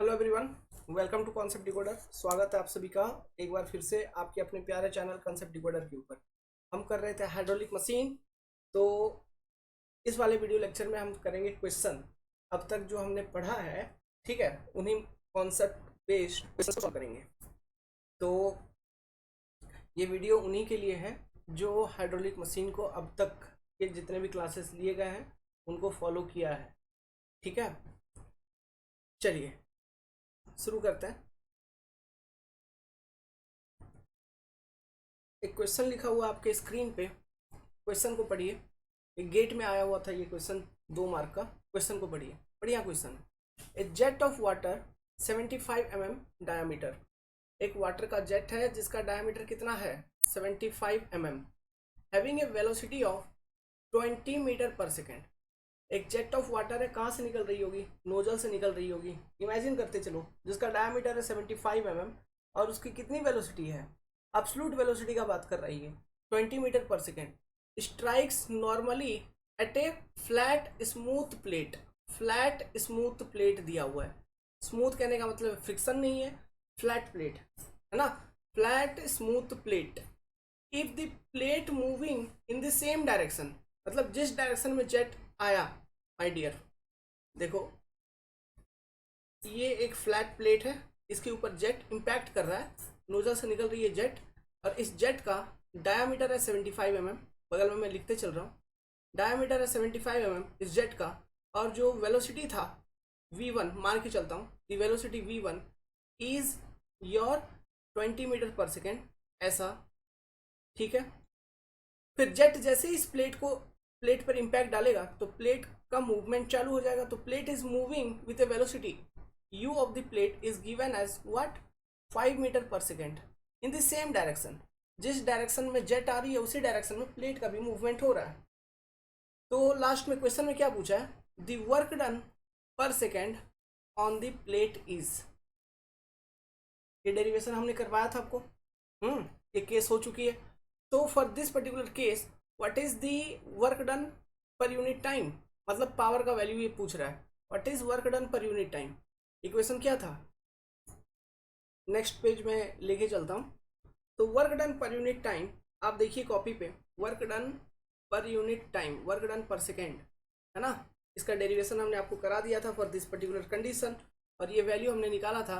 Hello everyone, welcome to concept decoder. स्वागत है आप सभी का एक बार फिर से आपके अपने प्यारे चैनल कॉन्सेप्ट डिकोडर के ऊपर। हम कर रहे थे हाइड्रोलिक मशीन। तो इस वाले वीडियो लेक्चर में हम करेंगे क्वेश्चन। अब तक जो हमने पढ़ा है, ठीक है, उन्हीं कॉन्सेप्ट बेस्ड क्वेश्चन सॉल्व करेंगे। तो ये वीडियो उन्हीं के लिए है जो हाइड्रोलिक मशीन को अब तक के जितने भी क्लासेस लिए गए हैं उनको फॉलो किया है। ठीक है, चलिए शुरू करते हैं। एक क्वेश्चन लिखा हुआ आपके स्क्रीन पे, क्वेश्चन को पढ़िए। एक गेट में आया हुआ था ये क्वेश्चन, 2 मार्क का। क्वेश्चन को पढ़िए, बढ़िया question. A jet of water 75 mm diameter. एक वाटर का जेट है जिसका डायामीटर कितना है, 75 mm, having a velocity of 20 metre per second. एक जेट ऑफ वाटर है, कहाँ से निकल रही होगी, नोजल से निकल रही होगी। इमेजिन करते चलो, जिसका डायामीटर है 75 mm और उसकी कितनी वेलोसिटी है, एब्सोल्यूट वेलोसिटी का बात कर रही है, 20 metre per second. Strikes normally at a flat smooth plate. Flat smooth plate दिया हुआ है। स्मूथ कहने का मतलब फ्रिक्शन नहीं है, फ्लैट प्लेट है ना, flat smooth plate. If the plate moving in the same direction, मतलब जिस डायरेक्शन में जेट आया, माय डियर, देखो ये एक फ्लैट प्लेट है, इसके ऊपर जेट इम्पैक्ट कर रहा है, नोजल से निकल रही है जेट, और इस जेट का डायामीटर है 75 mm। बगल में मैं लिखते चल रहा हूँ, डायामीटर है 75 mm इस जेट का। और जो वेलोसिटी था v1, मान के चलता हूँ, the velocity v1 is your 20 metre per second, ऐसा। ठीक है, फिर जेट जैसे ही इस प्लेट पर इम्पैक्ट डालेगा तो प्लेट का मूवमेंट चालू हो जाएगा। तो plate is moving with a velocity u of the plate is given as what, 5 metre per second in the same direction. जिस डायरेक्शन में जेट आ रही है उसी डायरेक्शन में प्लेट का भी मूवमेंट हो रहा है। तो लास्ट में क्वेश्चन में क्या पूछा है, the work done per second on the plate is. ये डेरिवेशन हमने करवाया था आपको, ये केस हो चुकी है। तो for this particular case what is the work done per unit time, मतलब पावर का वैल्यू ये पूछ रहा है। What is work done per unit time, equation क्या था, नेक्स्ट पेज में लेके चलता हूँ। तो work done per unit time, आप देखिए कॉपी पे, work done per unit time, work done per second, है ना। इसका डेरिवेशन हमने आपको करा दिया था फॉर दिस पर्टिकुलर कंडीशन, और ये वैल्यू हमने निकाला था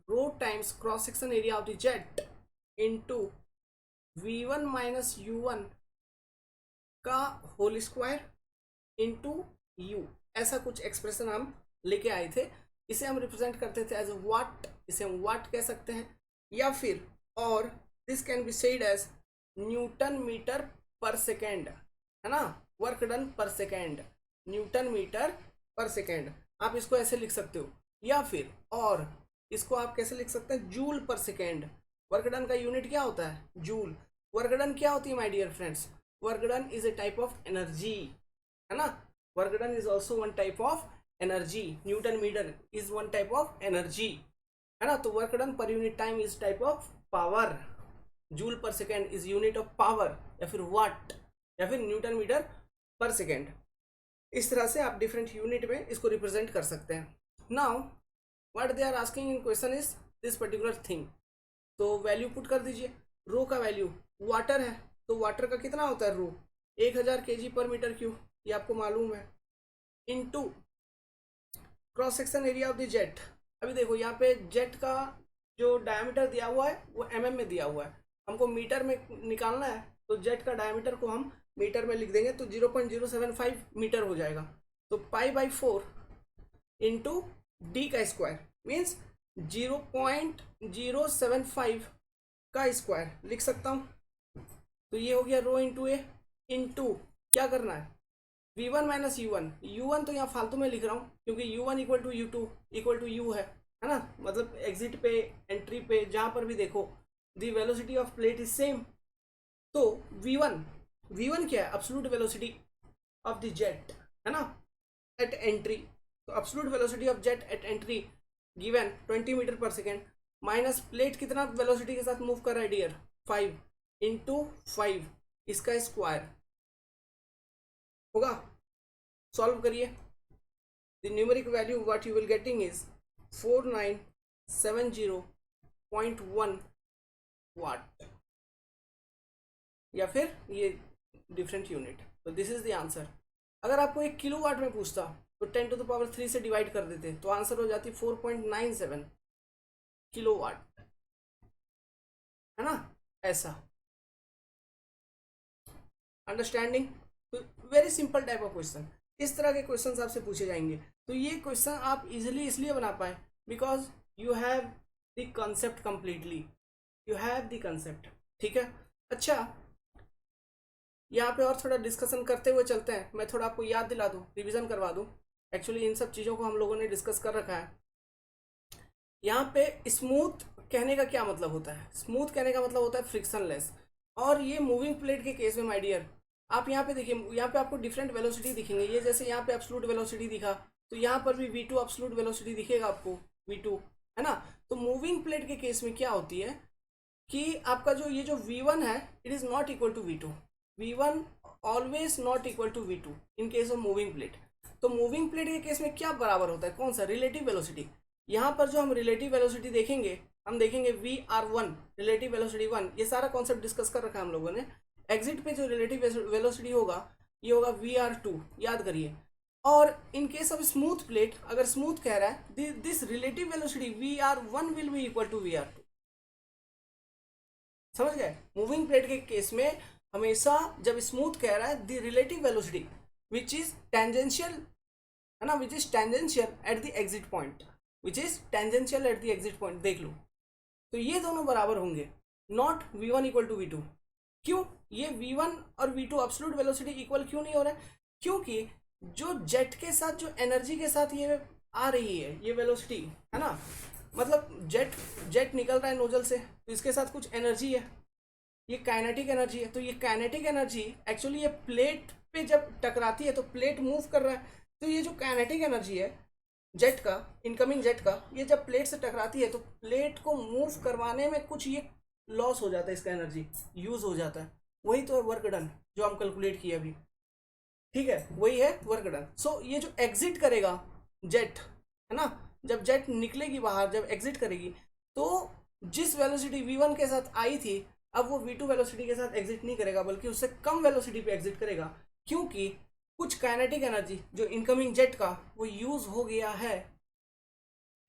rho times cross section area of the jet into v1 minus u1 का होल स्क्वायर इनटू u। ऐसा कुछ एक्सप्रेशन हम लेके आए थे। इसे हम रिप्रेजेंट करते थे एज वाट, इसे हम वाट कह सकते हैं, या फिर और this can be said as newton meter per second, है ना। Work done per second, newton meter per second, आप इसको ऐसे लिख सकते हो। या फिर और इसको आप कैसे लिख सकते हैं, joule per second. Work done का यूनिट क्या होता है, जूल। वर्क डन क्या होती है my dear friends, work done is a type of energy, है ना। Work done is also one type of energy, newton meter is one type of energy, है ना। तो work done per unit time is type of power, joule per second is unit of power, या फिर वाट, या फिर Newton meter per second. इस तरह से आप डिफरेंट यूनिट में इसको रिप्रेजेंट कर सकते हैं। Now what they are asking in question is this particular thing. तो वैल्यू पुट कर दीजिए। रो का वैल्यू, वाटर है तो वाटर का कितना होता है रो, 1000 kg पर मीटर क्यूब, ये आपको मालूम है, into cross section area of the jet. अभी देखो यहाँ पे जेट का जो डायमीटर दिया हुआ है वो mm में दिया हुआ है, हमको मीटर में निकालना है। तो जेट का डायमीटर को हम मीटर में लिख देंगे तो 0.075 मीटर हो जाएगा। तो π/4 इंटू डी का स्क्वायर मीन्स 0.075 का स्क्वायर लिख सकता हूँ। तो ये हो गया रो इंटू ए, इंटू क्या करना है, v1 माइनस u1। u1 तो यहाँ फालतू में लिख रहा हूँ क्योंकि u1 equal to u2 equal to u है ना। मतलब एग्जिट पे, एंट्री पे, जहाँ पर भी देखो the velocity of plate is same. तो v1 क्या है, absolute velocity of the jet, है ना, एट एंट्री। तो absolute velocity of jet at entry given 20 metre per second, minus plate कितना वेलोसिटी के साथ मूव कर रहा है डियर, 5 इंटू 5, इसका स्क्वायर होगा। सॉल्व करिए, the numeric value what you will getting is 4970.1 वाट, या फिर ये डिफरेंट यूनिट। तो दिस इज द आंसर। अगर आपको एक किलो वाट में पूछता तो 10⁻³ से डिवाइड कर देते तो आंसर हो जाती 4.97 किलो वाट, है ना, ऐसा। अंडरस्टैंडिंग? तो very simple type of question, इस तरह के क्वेश्चन आपसे पूछे जाएंगे। तो ये क्वेश्चन आप इजिली इसलिए बना पाए because you have the concept completely, you have the concept. ठीक है, अच्छा यहाँ पे और थोड़ा डिस्कशन करते हुए चलते हैं। मैं थोड़ा आपको याद दिला दूँ, रिवीजन करवा दूँ। एक्चुअली इन सब चीज़ों को हम लोगों ने डिस्कस कर रखा है। यहाँ पे स्मूथ कहने का क्या मतलब होता है? स्मूथ कहने का मतलब होता है फ्रिक्शनलेस। और ये मूविंग प्लेट के केस में माय डियर, आप यहाँ पे देखिए, यहाँ पे आपको डिफरेंट वेलोसिटी दिखेंगे। ये जैसे यहाँ पे एब्सोल्यूट वेलोसिटी दिखा, तो यहाँ पर भी V2 एब्सोल्यूट वेलोसिटी दिखेगा आपको, V2, है ना। तो मूविंग प्लेट के केस में क्या होती है कि आपका जो ये जो V1 है, it is not equal to V2। V1 always not equal to V2 in case of moving plate. तो मूविंग प्लेट के केस में क्या बराबर होता है? कौन सा? Relative velocity. यहाँ पर जो हम रिलेटिव वेलोसिटी देखेंगे, हम देखेंगे VR1 रिलेटिव वेलोसिटी 1। ये सारा कॉन्सेप्ट डिस्कस कर रखा है हम लोगों ने। एग्जिट पे जो रिलेटिव वेलोसिटी होगा ये होगा VR2, याद करिए। और in case of smooth plate, अगर स्मूथ कह रहा है, this relative velocity VR1 will be equal to VR2। समझ गए? मूविंग प्लेट के केस में हमेशा जब स्मूथ कह रहा है, the relative velocity which is tangential, है ना, which is tangential at the exit point, which is tangential at the exit point, देख लो। तो ये दोनों बराबर होंगे, not V1 equal to V2। क्यों? ये V1 और V2 एब्सोल्यूट वेलोसिटी इक्वल क्यों नहीं हो रहा है? क्योंकि जो जेट के साथ, जो एनर्जी के साथ ये आ रही है, ये वेलोसिटी, है ना, मतलब जेट निकल रहा है नोजल से, तो इसके साथ कुछ एनर्जी है, ये काइनेटिक एनर्जी है। तो ये काइनेटिक एनर्जी एक्चुअली ये प्लेट पे जब टकराती है तो प्लेट मूव कर रहा है। तो ये जो काइनेटिक एनर्जी है जेट का, इनकमिंग जेट का, ये जब प्लेट से टकराती है तो प्लेट को मूव करवाने में कुछ ये लॉस हो जाता है, इसका एनर्जी यूज हो जाता है। वही तो है वर्क डन जो हम कैलकुलेट किए अभी। ठीक है, वही है वर्क डन। सो ये जो एग्जिट करेगा जेट, है ना, जब जेट निकलेगी बाहर, जब एग्जिट करेगी, तो जिस वेलोसिटी V1 के साथ आई थी, अब वो V2 वेलोसिटी के साथ एग्जिट नहीं करेगा, बल्कि उससे कम वेलोसिटी पे एग्जिट करेगा, क्योंकि कुछ काइनेटिक एनर्जी जो इनकमिंग जेट का वो यूज हो गया है।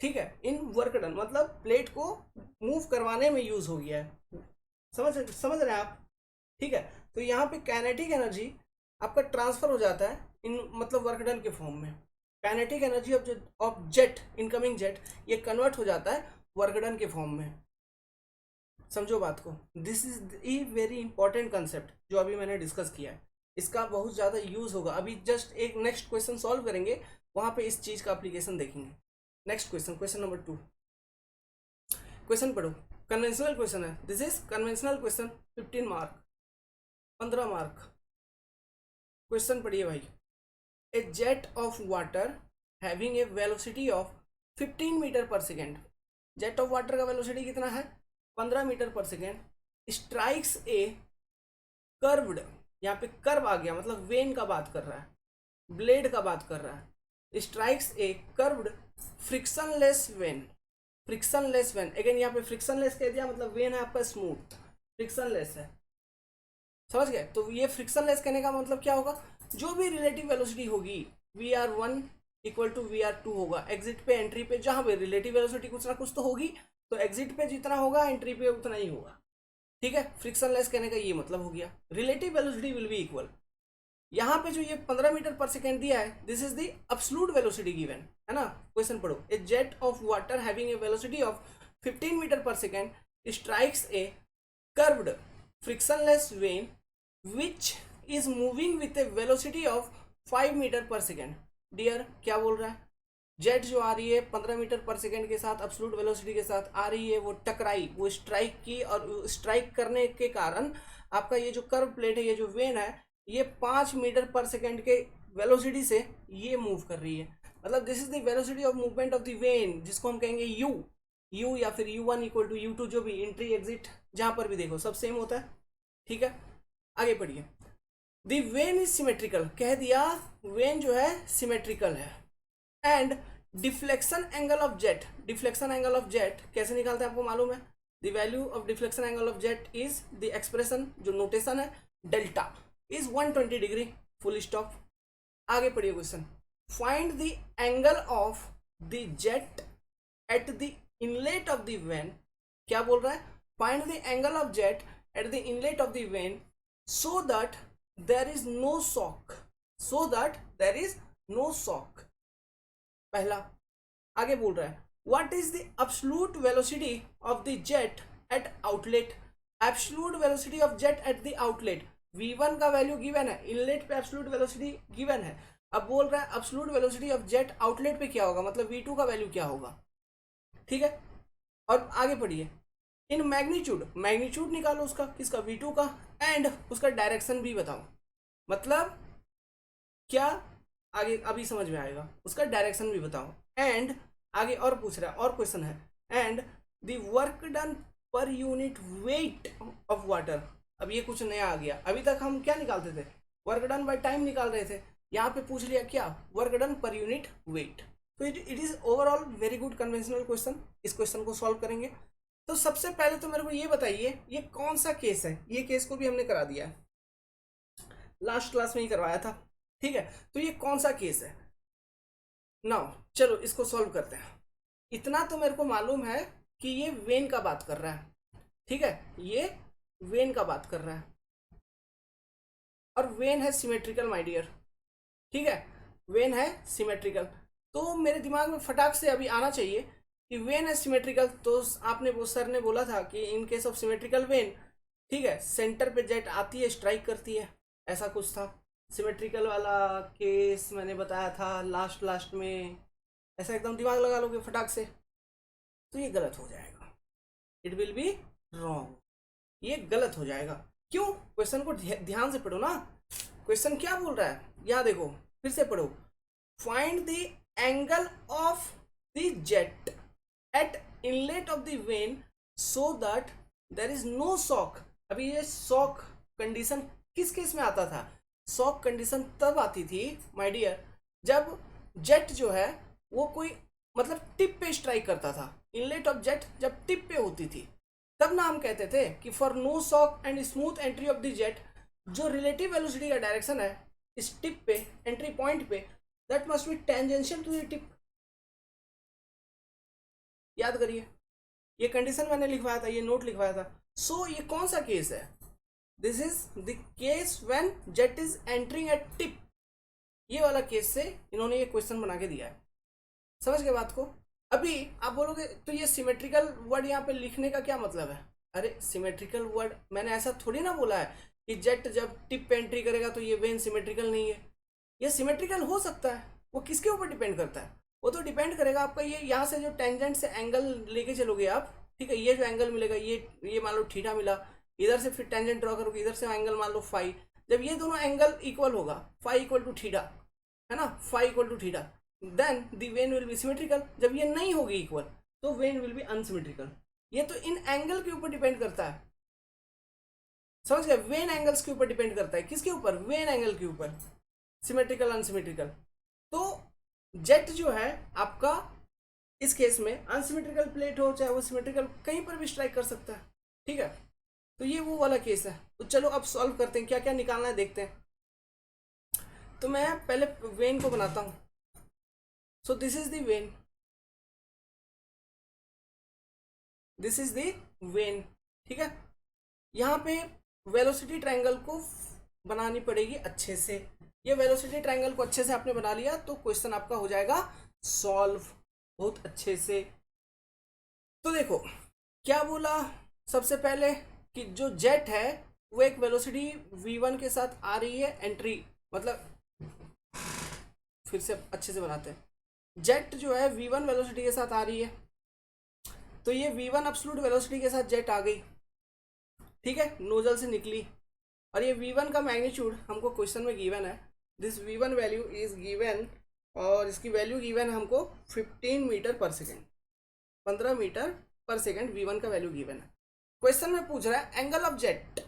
ठीक है, इन वर्क डन मतलब प्लेट को मूव करवाने में यूज हो गया है। समझ रहे हैं आप? ठीक है, तो यहाँ पे काइनेटिक एनर्जी आपका ट्रांसफर हो जाता है इन मतलब वर्क डन के फॉर्म में। Kinetic energy of jet, incoming jet, ये कन्वर्ट हो जाता है वर्क डन के फॉर्म में। समझो बात को। This is a very important concept जो अभी मैंने डिस्कस किया है, इसका बहुत ज़्यादा यूज होगा। अभी जस्ट एक नेक्स्ट क्वेश्चन सॉल्व करेंगे, वहां पे इस चीज़ का एप्लीकेशन देखेंगे। Next question, question number 2। Question पढ़ो, कन्वेंशनल क्वेश्चन है, this is conventional question, 15 mark, 15 mark. Question पढ़िए भाई। A jet of water having a velocity of 15 metre per second, jet of water का वेलोसिटी कितना है? 15 metre per second, strikes a curved, यहाँ पे curve आ गया मतलब वेन का बात कर रहा है, ब्लेड का बात कर रहा है। Strikes a curved frictionless when, frictionless when, again यहाँ पे फ्रिक्शनलेस कह दिया मतलब वेन है आपका स्मूथ, फ्रिक्शनलेस है। समझ गए? तो ये फ्रिक्शनलेस कहने का मतलब क्या होगा? जो भी रिलेटिव वेलोसिटी होगी VR1 इक्वल टू VR2 होगा, एग्जिट पे एंट्री पे जहां पे रिलेटिव वेलोसिटी कुछ ना कुछ तो होगी, तो एग्जिट पे जितना होगा एंट्री पे उतना ही होगा। ठीक है, फ्रिक्शनलेस कहने का ये मतलब हो गया, relative velocity will be equal. यहाँ पे जो ये 15 मीटर पर सेकेंड दिया है, this is the absolute velocity given, है ना। क्वेश्चन पढ़ो। A jet of water having a velocity of 15 metre per second strikes a curved frictionless vane which is moving with a velocity of 5 metre per second. Dear क्या बोल रहा है? Jet जो आ रही है 15 मीटर पर सेकेंड के साथ absolute velocity के साथ आ रही है, वो टकराई, वो स्ट्राइक की, और स्ट्राइक करने के कारण आपका ये जो कर्व प्लेट है, ये जो वेन है, ये 5 मीटर पर सेकेंड के वेलोसिटी से ये मूव कर रही है। मतलब this is the velocity of movement of the when, जिसको हम कहेंगे यू या फिर U1 इक्वल टू U2, जो भी एंट्री एग्जिट जहां पर भी देखो सब सेम होता है। ठीक है, आगे पढ़िए। द वेन इज सिमेट्रिकल, कह दिया वेन जो है सिमेट्रिकल है, and deflection angle of jet, deflection angle of jet कैसे निकालते हैं आपको मालूम है? The value of deflection angle of jet is the expression, जो नोटेशन है, delta is 120 degree, full stop. आगे पढ़िए question, find the angle of the jet at the inlet of the when. क्या बोल रहा है? Find the angle of jet at the inlet of the vane so that there is no shock, so that there is no shock. पहला। आगे बोल रहा है what is the absolute velocity of the jet at outlet, absolute velocity of jet at the outlet. v1 का value given है, inlet पे absolute velocity given है। अब बोल रहा है absolute velocity of jet outlet पे क्या होगा, मतलब v2 का वैल्यू क्या होगा। ठीक है, और आगे पढ़िए, इन मैग्नीट्यूड, मैग्नीट्यूड निकालो उसका, किसका, v2 का, एंड उसका डायरेक्शन भी बताओ। मतलब क्या, आगे अभी समझ में आएगा, उसका डायरेक्शन भी बताओ। एंड आगे और पूछ रहा है, और क्वेश्चन है, and the work done per unit weight of water. अब ये कुछ नया आ गया, अभी तक हम क्या निकालते थे, वर्क डन बाय टाइम निकाल रहे थे, यहाँ पे पूछ लिया क्या, work done per unit weight. तो it is overall very good conventional question. इस क्वेश्चन को सॉल्व करेंगे। तो सबसे पहले तो मेरे को ये बताइए ये कौन सा केस है। ये केस को भी हमने करा दिया है, लास्ट क्लास में ही करवाया था। ठीक है, तो ये कौन सा केस है। नाउ चलो इसको सॉल्व करते हैं। इतना तो मेरे को मालूम है कि ये वेन का बात कर रहा है। ठीक है, ये वेन का बात कर रहा है, और वेन है सिमेट्रिकल माय डियर। ठीक है, वेन है सिमेट्रिकल। तो मेरे दिमाग में फटाक से अभी आना चाहिए कि वेन है सिमेट्रिकल। तो आपने वो सर ने बोला था कि इन केस ऑफ सिमेट्रिकल वेन, ठीक है, सेंटर पे जेट आती है, स्ट्राइक करती है, ऐसा कुछ था। सिमेट्रिकल वाला केस मैंने बताया था लास्ट में। ऐसा एकदम दिमाग लगा लोगे फटाक से तो ये गलत हो जाएगा, इट विल बी रॉन्ग, ये गलत हो जाएगा। क्यों? क्वेश्चन को ध्यान से पढ़ो ना। क्वेश्चन क्या बोल रहा है, यहाँ देखो, फिर से पढ़ो। Find the angle of the jet at inlet of the vane so that there is no shock. अभी ये शॉक कंडीशन किस केस में आता था? शॉक कंडीशन तब आती थी माय डियर जब जेट जो है वो कोई मतलब टिप पे स्ट्राइक करता था। इनलेट ऑफ जेट जब टिप पे होती थी तब ना हम कहते थे कि for no shock and smooth entry of the jet, जो रिलेटिव वेलोसिटी का डायरेक्शन है इस टिप पे, एंट्री पॉइंट पे, that must be tangential to the tip. याद करिए, ये कंडीशन मैंने लिखवाया था, ये नोट लिखवाया था। सो ये कौन सा केस है? This is the case when jet is entering at tip. ये वाला केस से इन्होंने ये क्वेश्चन बना के दिया है। समझ गए बात को? अभी आप बोलोगे तो ये सिमेट्रिकल वर्ड यहाँ पे लिखने का क्या मतलब है? अरे सिमेट्रिकल वर्ड मैंने ऐसा थोड़ी ना बोला है कि जेट जब टिप पे एंट्री करेगा तो ये वेन सिमेट्रिकल नहीं है। ये सिमेट्रिकल हो सकता है, वो किसके ऊपर डिपेंड करता है? वो तो डिपेंड करेगा आपका ये यहाँ से जो टेंजेंट से एंगल लेके चलोगे आप, ठीक है, ये जो एंगल मिलेगा, ये मान लो थीटा मिला, इधर से फिर टेंजेंट ड्रॉ करोगे, इधर से एंगल मान लो फाई। जब ये दोनों एंगल इक्वल होगा, फाई इक्वल टू थीटा, है ना, phi equal to theta, then the vane will be symmetrical. जब ये नहीं होगी इक्वल तो वेन विल बी अनसिमेट्रिकल। ये तो इन एंगल के ऊपर डिपेंड करता है। समझ गए? वेन एंगल्स के ऊपर डिपेंड करता है। किसके ऊपर? वेन एंगल के ऊपर, सिमेट्रिकल अनसिमेट्रिकल। तो जेट जो है आपका इस केस में अनसिमेट्रिकल प्लेट हो चाहे वो सिमेट्रिकल, कहीं पर भी स्ट्राइक कर सकता है। ठीक है, तो ये वो वाला केस है। तो चलो अब सॉल्व करते हैं, क्या क्या निकालना है देखते हैं। तो मैं पहले वेन को बनाता हूं। So this is the when, this is the when. ठीक है, यहाँ पे वेलोसिटी ट्रायंगल को बनानी पड़ेगी अच्छे से। ये वेलोसिटी ट्रायंगल को अच्छे से आपने बना लिया तो क्वेश्चन आपका हो जाएगा सॉल्व बहुत अच्छे से। तो देखो क्या बोला सबसे पहले कि जो जेट है वो एक वेलोसिटी v1 के साथ आ रही है एंट्री, मतलब फिर से अच्छे से बनाते हैं। जेट जो है v1 वेलोसिटी के साथ आ रही है, तो ये v1 एब्सोल्यूट वेलोसिटी के साथ जेट आ गई। ठीक है, नोजल से निकली, और ये v1 का मैग्नीट्यूड हमको क्वेश्चन में गिवन है। This v1 value is given, और इसकी वैल्यू गिवन है हमको 15 metre per second, 15 metre per second v1 का वैल्यू गिवन है। क्वेश्चन में पूछ रहा है angle of jet.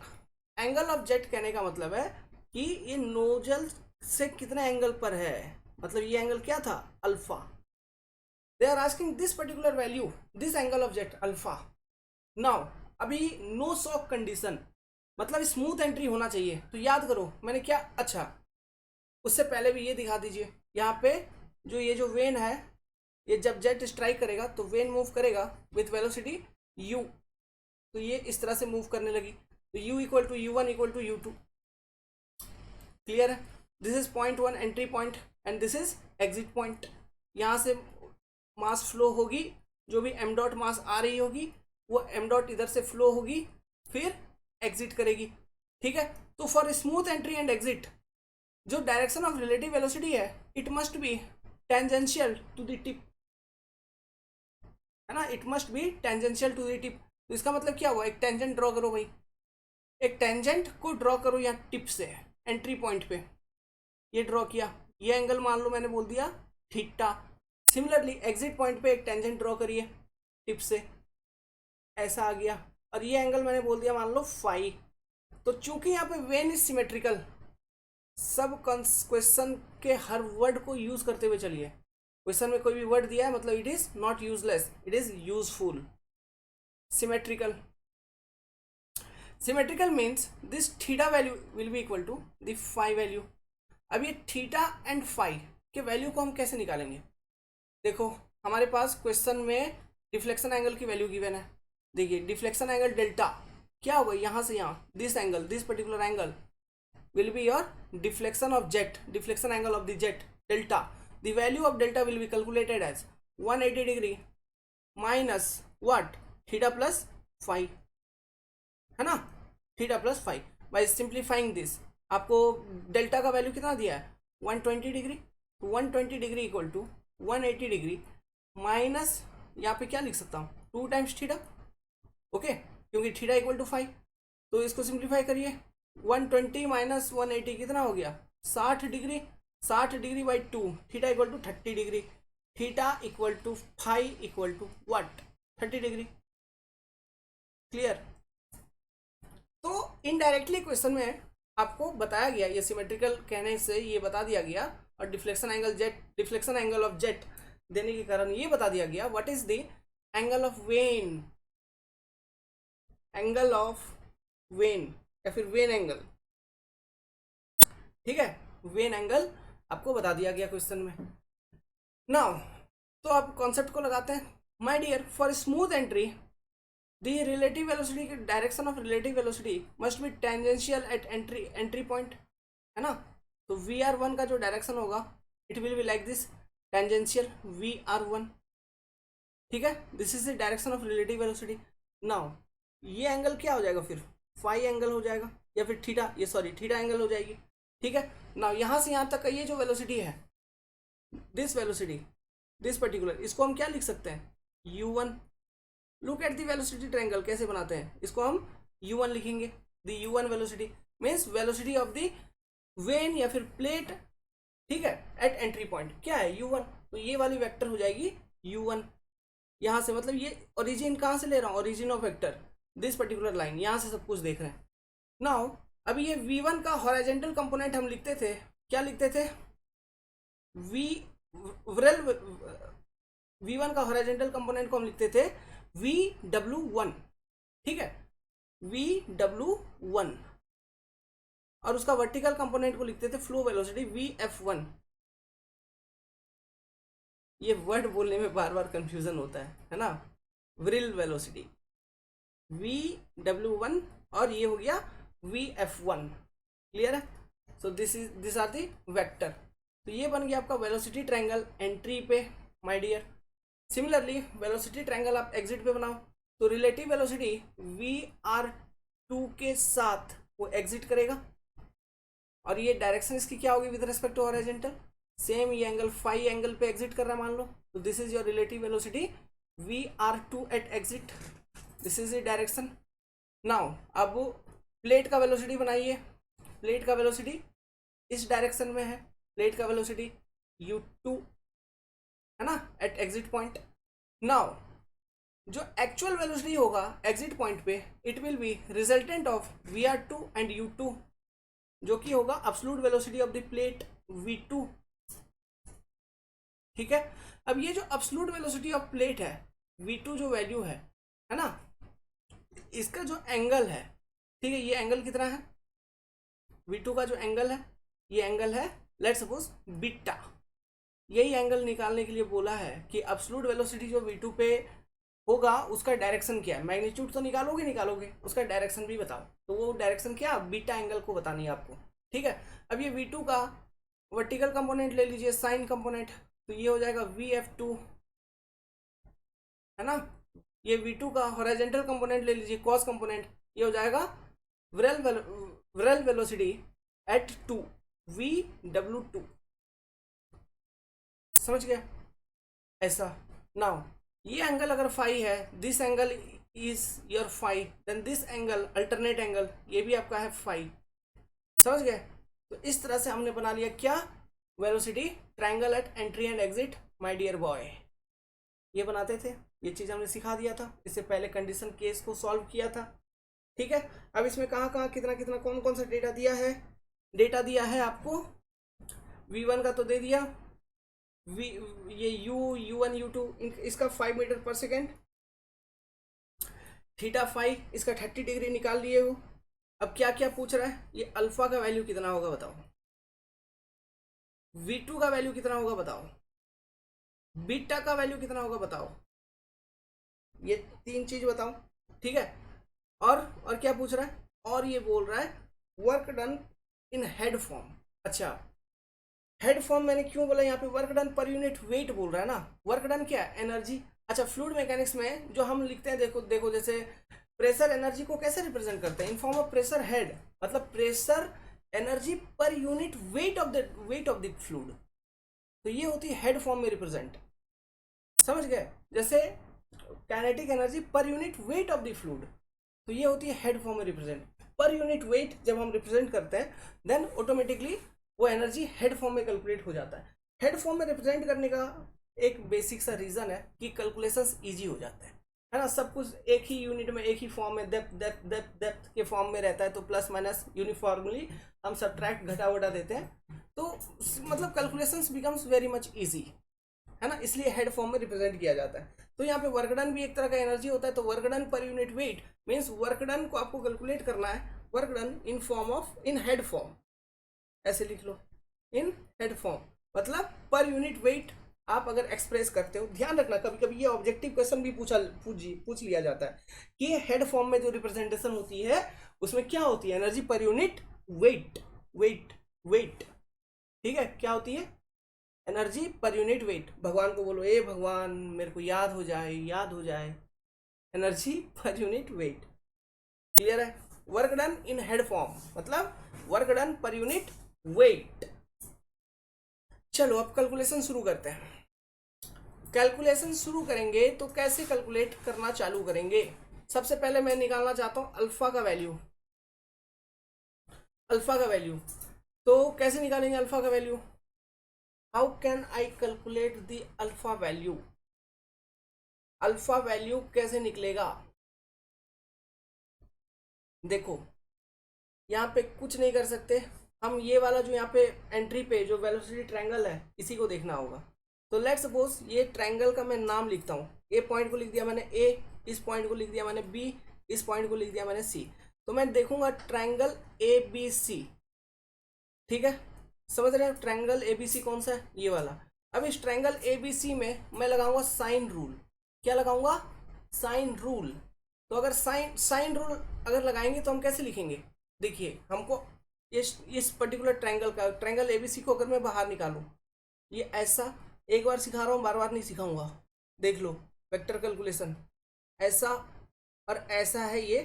Angle of jet कहने का मतलब है कि ये नोजल से कितने एंगल पर है, मतलब ये एंगल क्या था, alpha. They are asking this particular value, this angle of jet alpha. Now अभी नो शॉक कंडीशन, मतलब स्मूथ एंट्री होना चाहिए। तो याद करो मैंने क्या, अच्छा उससे पहले भी ये दिखा दीजिए, यहाँ पे जो ये जो वेन है, ये जब जेट स्ट्राइक करेगा तो वेन मूव करेगा विथ वेलोसिटी u, तो ये इस तरह से मूव करने लगी, तो u equal to u1 equal to u2। Clear है? This is point 1 entry point and this is exit point. यहाँ से मास फ्लो होगी, जो भी m डॉट मास आ रही होगी वो m डॉट इधर से फ्लो होगी, फिर एग्जिट करेगी। ठीक है, तो for smooth entry and exit जो डायरेक्शन ऑफ रिलेटिव वेलोसिटी है, it must be tangential to the tip, है ना, it must be tangential to the tip. तो इसका मतलब क्या हुआ, एक टेंजेंट ड्रॉ करो भाई, एक टेंजेंट को ड्रॉ करो यहाँ टिप से एंट्री पॉइंट पे, ये ड्रॉ किया, ये एंगल मान लो मैंने बोल दिया थीटा। सिमिलरली एग्जिट पॉइंट पे एक टेंजेंट ड्रॉ करिए टिप से, ऐसा आ गया, और ये एंगल मैंने बोल दिया मान लो फाई। तो चूंकि यहाँ पे वेन इज सिमेट्रिकल, सब क्वेश्चन के हर वर्ड को यूज करते हुए चलिए। क्वेश्चन में कोई भी वर्ड दिया है मतलब it is not useless, it is useful. Symmetrical, symmetrical means this theta value will be equal to the phi value. अब ये थीटा एंड फाई के वैल्यू को हम कैसे निकालेंगे? देखो हमारे पास क्वेश्चन में डिफ्लेक्शन एंगल की वैल्यू गिवन है। देखिए डिफ्लेक्शन एंगल डेल्टा क्या होगा, यहाँ से यहाँ, this angle, this particular angle will be your deflection of jet, deflection angle of the jet delta. The value of delta will be calculated as 180 degree minus what, theta plus phi, है ना, theta plus phi. By simplifying this आपको delta का value कितना दिया है 120 degree, 120 degree equal to 180 degree minus, यहाँ पे क्या लिख सकता हूँ 2 टाइम्स थीटा, ओके, क्योंकि थीटा इक्वल टू फाइव। तो इसको सिंप्लीफाई करिए, 120 माइनस 180 कितना हो गया 60 degree, 60 degree by 2, theta equal to 30 degree, theta equal to five equal to what 30 degree. Clear? तो इनडायरेक्टली क्वेश्चन में आपको बताया गया, ये सिमेट्रिकल कहने से ये बता दिया गया, और deflection angle jet, deflection angle of jet देने के कारण ये बता दिया गया what is the angle of when, angle of when या फिर वेन एंगल। ठीक है, वेन एंगल आपको बता दिया गया क्वेश्चन में। नाउ तो आप कॉन्सेप्ट को लगाते हैं। My dear, for smooth entry the relative velocity, direction of relative velocity must be tangential at entry point, है ना। तो VR1 का जो डायरेक्शन होगा it will be like this, tangential VR1। ठीक है, this is the direction of relative velocity. Now ये angle क्या हो जाएगा फिर, फाई एंगल हो जाएगा, या फिर थीटा, ये सॉरी थीटा एंगल हो जाएगी। ठीक है, नाउ यहाँ से यहाँ तक का ये जो वेलोसिटी है, दिस वेलोसिटी, दिस पर्टिकुलर, इसको हम क्या लिख सकते हैं U1। Look at the velocity triangle, कैसे बनाते हैं इसको, हम U1 लिखेंगे। The U1 velocity means velocity of the when या फिर प्लेट, ठीक है, एट एंट्री पॉइंट क्या है U1, तो ये वाली वेक्टर हो जाएगी U1। यहाँ से मतलब ये ओरिजिन कहाँ से ले रहा हूँ, origin of vector this particular line, यहाँ से सब कुछ देख रहे हैं। नाउ अभी ये V1 का हॉरिजॉन्टल कंपोनेंट हम लिखते थे, क्या लिखते थे, V1 का हॉरिजॉन्टल कंपोनेंट को हम लिखते थे VW1, ठीक है, VW1, और उसका वर्टिकल कंपोनेंट को लिखते थे फ्लो वेलोसिटी VF1। ये वर्ड बोलने में बार बार कंफ्यूजन होता है ना, व्रिल वेलोसिटी VW1 और ये हो गया VF1। क्लियर है? So this are the vector. तो ये बन गया आपका वेलोसिटी ट्रायंगल एंट्री पे my dear. Similarly velocity triangle आप एग्जिट पे बनाओ, तो रिलेटिव वेलोसिटी VR2 के साथ वो एग्जिट करेगा, और ये डायरेक्शन इसकी क्या होगी with respect to horizontal, same ये एंगल फाई एंगल पे एग्जिट कर रहा है मान लो, तो this is your relative velocity VR2 at exit, this is the direction. Now अब प्लेट का वेलोसिटी बनाइए, प्लेट का वेलोसिटी इस डायरेक्शन में है, प्लेट का वेलोसिटी U2 है ना एट एग्जिट पॉइंट। नाउ जो एक्चुअल वेलोसिटी होगा एग्जिट पॉइंट पे, it will be resultant of VR2 and U2, जो कि होगा absolute velocity of the plate V2 ठीक है। अब ये जो एब्सोल्यूट वेलोसिटी ऑफ प्लेट है v2 जो वैल्यू है ना, इसका जो एंगल है, ठीक है, ये एंगल कितना है, v2 का जो एंगल है, ये एंगल है लेट्स सपोज बीटा। यही एंगल निकालने के लिए बोला है कि एब्सोल्यूट वेलोसिटी जो v2 पे होगा उसका डायरेक्शन क्या है। मैग्नीट्यूड तो निकालोगे, उसका डायरेक्शन भी बताओ। तो वो डायरेक्शन क्या, बीटा एंगल को बतानी है आपको, ठीक है। अब ये v2 का वर्टिकल कंपोनेंट ले लीजिए, साइन कंपोनेंट, तो ये हो जाएगा vf2, है ना। ये v2 का हॉरिजॉन्टल कंपोनेंट ले लीजिए, कॉस कंपोनेंट, ये हो जाएगा विरल वेलोसिटी एट 2 vw2, समझ गया ऐसा। नाउ ये एंगल अगर फाई है, this angle is your phi, then this angle alternate angle ये भी आपका है फाई, समझ गए। तो इस तरह से हमने बना लिया क्या, velocity triangle at entry and exit my dear boy. ये बनाते थे, ये चीज हमने सिखा दिया था, इससे पहले कंडीशन केस को सॉल्व किया था, ठीक है। अब इसमें कहाँ कहाँ कितना कितना कौन कौन सा डेटा दिया है, डेटा दिया है आपको v1 का तो दे दिया, ये u1 u2 इसका 5 metre per second, theta five इसका 30 डिग्री निकाल लिए हो। अब क्या क्या पूछ रहा है, ये अल्फा का वैल्यू कितना होगा बताओ, v2 का वैल्यू कितना होगा बताओ, बीटा का वैल्यू कितना होगा बताओ, ये 3 चीज बताओ, ठीक है। और क्या पूछ रहा है, और ये बोल रहा है work done in head form. अच्छा, हेड फॉर्म मैंने क्यों बोला, यहाँ पे work done per unit wait बोल रहा है ना, वर्क डन क्या है, एनर्जी। अच्छा, फ्लूइड मैकेनिक्स में जो हम लिखते हैं, देखो देखो, जैसे प्रेशर एनर्जी को कैसे रिप्रेजेंट करते हैं, in form of pressure head, मतलब pressure energy per unit weight of the fluid, तो ये होती है हेड फॉर्म में रिप्रेजेंट, समझ गए। जैसे kinetic energy per unit weight of the fluid, तो ये होती है हेड फॉर्म में रिप्रेजेंट। पर यूनिट वेट जब हम रिप्रेजेंट करते हैं देन ऑटोमेटिकली वो एनर्जी हेड फॉर्म में कैलकुलेट हो जाता है। हेड फॉर्म में रिप्रेजेंट करने का एक बेसिक सा रीजन है कि कैलकुलेशंस इजी हो जाता है ना। सब कुछ एक ही यूनिट में, एक ही फॉर्म में, डेप्थ के फॉर्म में रहता है, तो प्लस माइनस यूनिफॉर्मली हम सब्ट्रैक्ट घटा वटा देते हैं, तो मतलब calculations becomes very much easy, है ना, इसलिए हेड फॉर्म में रिप्रेजेंट किया जाता है। तो यहाँ पे वर्क डन भी एक तरह का एनर्जी होता है, तो work done per unit wait means work done को आपको कैलकुलेट करना है, work done in head form, ऐसे लिख लो, इन हेड फॉर्म, मतलब पर यूनिट वेट आप अगर एक्सप्रेस करते हो। ध्यान रखना, कभी कभी ये ऑब्जेक्टिव क्वेश्चन भी पूछ लिया जाता है कि हेड फॉर्म में जो रिप्रेजेंटेशन होती है उसमें क्या होती है, एनर्जी पर यूनिट वेट, ठीक है, क्या होती है, एनर्जी पर यूनिट वेट। भगवान को बोलो, ए भगवान मेरे को याद हो जाए, energy per unit weight, clear है। Work done in head form मतलब work done per unit weight. चलो अब कैलकुलेशन शुरू करते हैं। कैलकुलेशन शुरू करेंगे तो कैसे कैलकुलेट करना चालू करेंगे, सबसे पहले मैं निकालना चाहता हूं अल्फा का वैल्यू। तो कैसे निकालेंगे अल्फा का value, how can I calculate the alpha value, alpha value कैसे निकलेगा। देखो यहाँ पे कुछ नहीं कर सकते हम, ये वाला जो यहाँ पे एंट्री पे जो वेलोसिटी ट्रायंगल है इसी को देखना होगा। तो लेट्स सपोज ये ट्रायंगल का मैं नाम लिखता हूँ, ए पॉइंट को लिख दिया मैंने ए, इस पॉइंट को लिख दिया मैंने बी, इस पॉइंट को लिख दिया मैंने सी। तो मैं देखूंगा ट्रायंगल ए बी सी, ठीक है, समझ रहे हैं ट्रायंगल ए बी सी कौन सा है, ये वाला। अब इस ट्रायंगल ए बी सी में मैं लगाऊंगा साइन रूल, क्या लगाऊंगा, साइन रूल। तो अगर साइन रूल अगर लगाएंगे तो हम कैसे लिखेंगे, देखिए हमको इस पर्टिकुलर ट्रायंगल का, ट्रायंगल एबीसी को अगर मैं बाहर निकालूं, ये ऐसा, एक बार सिखा रहा हूँ बार बार नहीं सिखाऊंगा, देख लो वेक्टर कैलकुलेशन, ऐसा और ऐसा है ये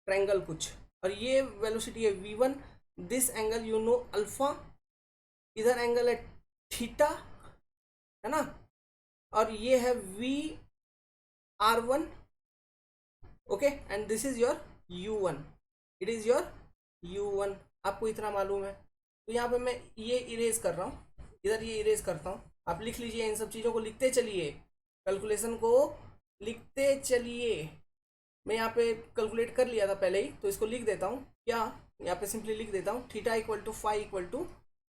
ट्रायंगल कुछ, और ये वेलोसिटी है v1, this angle you know alpha, इधर एंगल है थीटा, है ना, और ये है v_r1, okay, and this is your u1, it is your u1, आपको इतना मालूम है। तो यहाँ पे मैं ये इरेज कर रहा हूँ, इधर ये इरेज करता हूँ, आप लिख लीजिए, इन सब चीज़ों को लिखते चलिए, कैलकुलेशन को लिखते चलिए। मैं यहाँ पे कैलकुलेट कर लिया था पहले ही, तो इसको लिख देता हूँ, क्या यहाँ पे सिंपली लिख देता हूँ, theta equal to phi equal to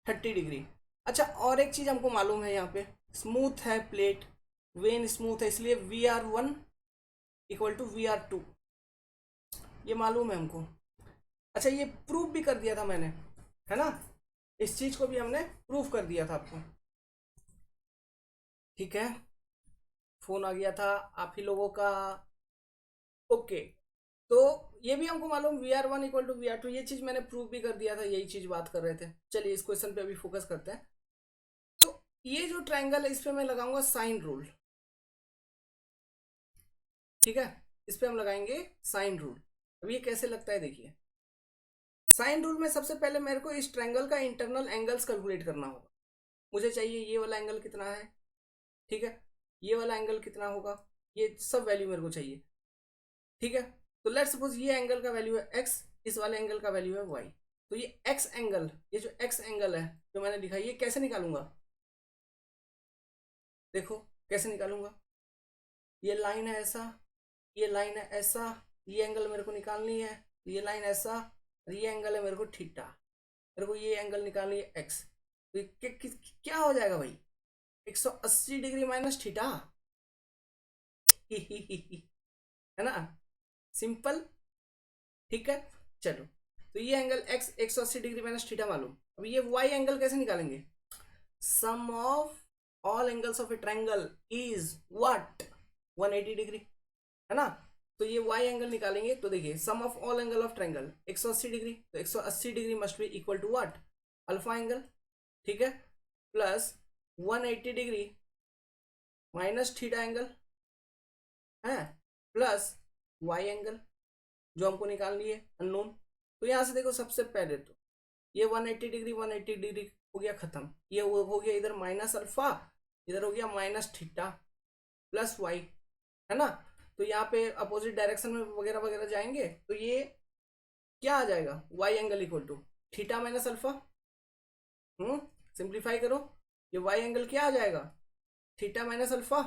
30 degree. अच्छा, और एक चीज़ हमको मालूम है यहाँ पे, स्मूथ है प्लेट, वेन स्मूथ है, इसलिए VR1 इक्वल टू VR2, ये मालूम है हमको। अच्छा ये प्रूफ भी कर दिया था मैंने, है ना, इस चीज को भी हमने प्रूफ कर दिया था आपको। ठीक है, फोन आ गया था आप ही लोगों का। ओके, तो ये भी हमको मालूम VR1 इक्वल टू VR2, ये चीज मैंने प्रूफ भी कर दिया था, यही चीज बात कर रहे थे। चलिए इस क्वेश्चन पे अभी फोकस करते हैं। तो ये जो ट्रायंगल है इस पे मैं लगाऊंगा साइन रूल। ठीक है, इस पे हम लगाएंगे साइन रूल। अब ये कैसे लगता है देखिए, साइन रूल में सबसे पहले मेरे को इस ट्रायंगल का इंटरनल एंगल्स कैलकुलेट करना होगा। मुझे चाहिए ये वाला एंगल कितना है, ठीक है, ये वाला एंगल कितना होगा, ये सब वैल्यू मेरे को चाहिए। ठीक है, तो लेट्स सपोज ये एंगल का वैल्यू है x, इस वाले एंगल का वैल्यू है y। तो ये x एंगल, ये जो x एंगल है जो मैंने लिखा है, ये कैसे निकालूंगा, देखो कैसे निकालूंगा। ये लाइन है ऐसा, ये लाइन है ऐसा, ये एंगल मेरे को निकालनी है, ये लाइन ऐसा, और ये एंगल है मेरे को थीटा, मेरे को ये एंगल निकालनी है x। तो क्या हो जाएगा भाई, 180 डिग्री माइनस थीटा। है ना, सिंपल। ठीक है, चलो, तो ये angle x 180 degree minus theta मालूम। अब ये y एंगल कैसे निकालेंगे, sum of all angles of a triangle is what, 180 degree, है ना। तो ये y एंगल निकालेंगे, तो देखिए sum of all angle of triangle 180 degree, तो 180 degree must be equal to what, alpha angle. ठीक है, plus 180 degree minus theta angle है, प्लस y एंगल जो हमको निकालनी है अननोन। तो यहाँ से देखो सबसे पहले तो ये 180 डिग्री 180 डिग्री हो गया खत्म, ये हो गया इधर माइनस अल्फा, इधर हो गया माइनस थीटा प्लस वाई, है ना। तो यहाँ पे अपोजिट डायरेक्शन में वगैरह वगैरह जाएंगे, तो ये क्या आ जाएगा, Y angle equal to theta minus alpha. Simplify करो, ये वाई एंगल क्या आ जाएगा, थीटा माइनस अल्फा।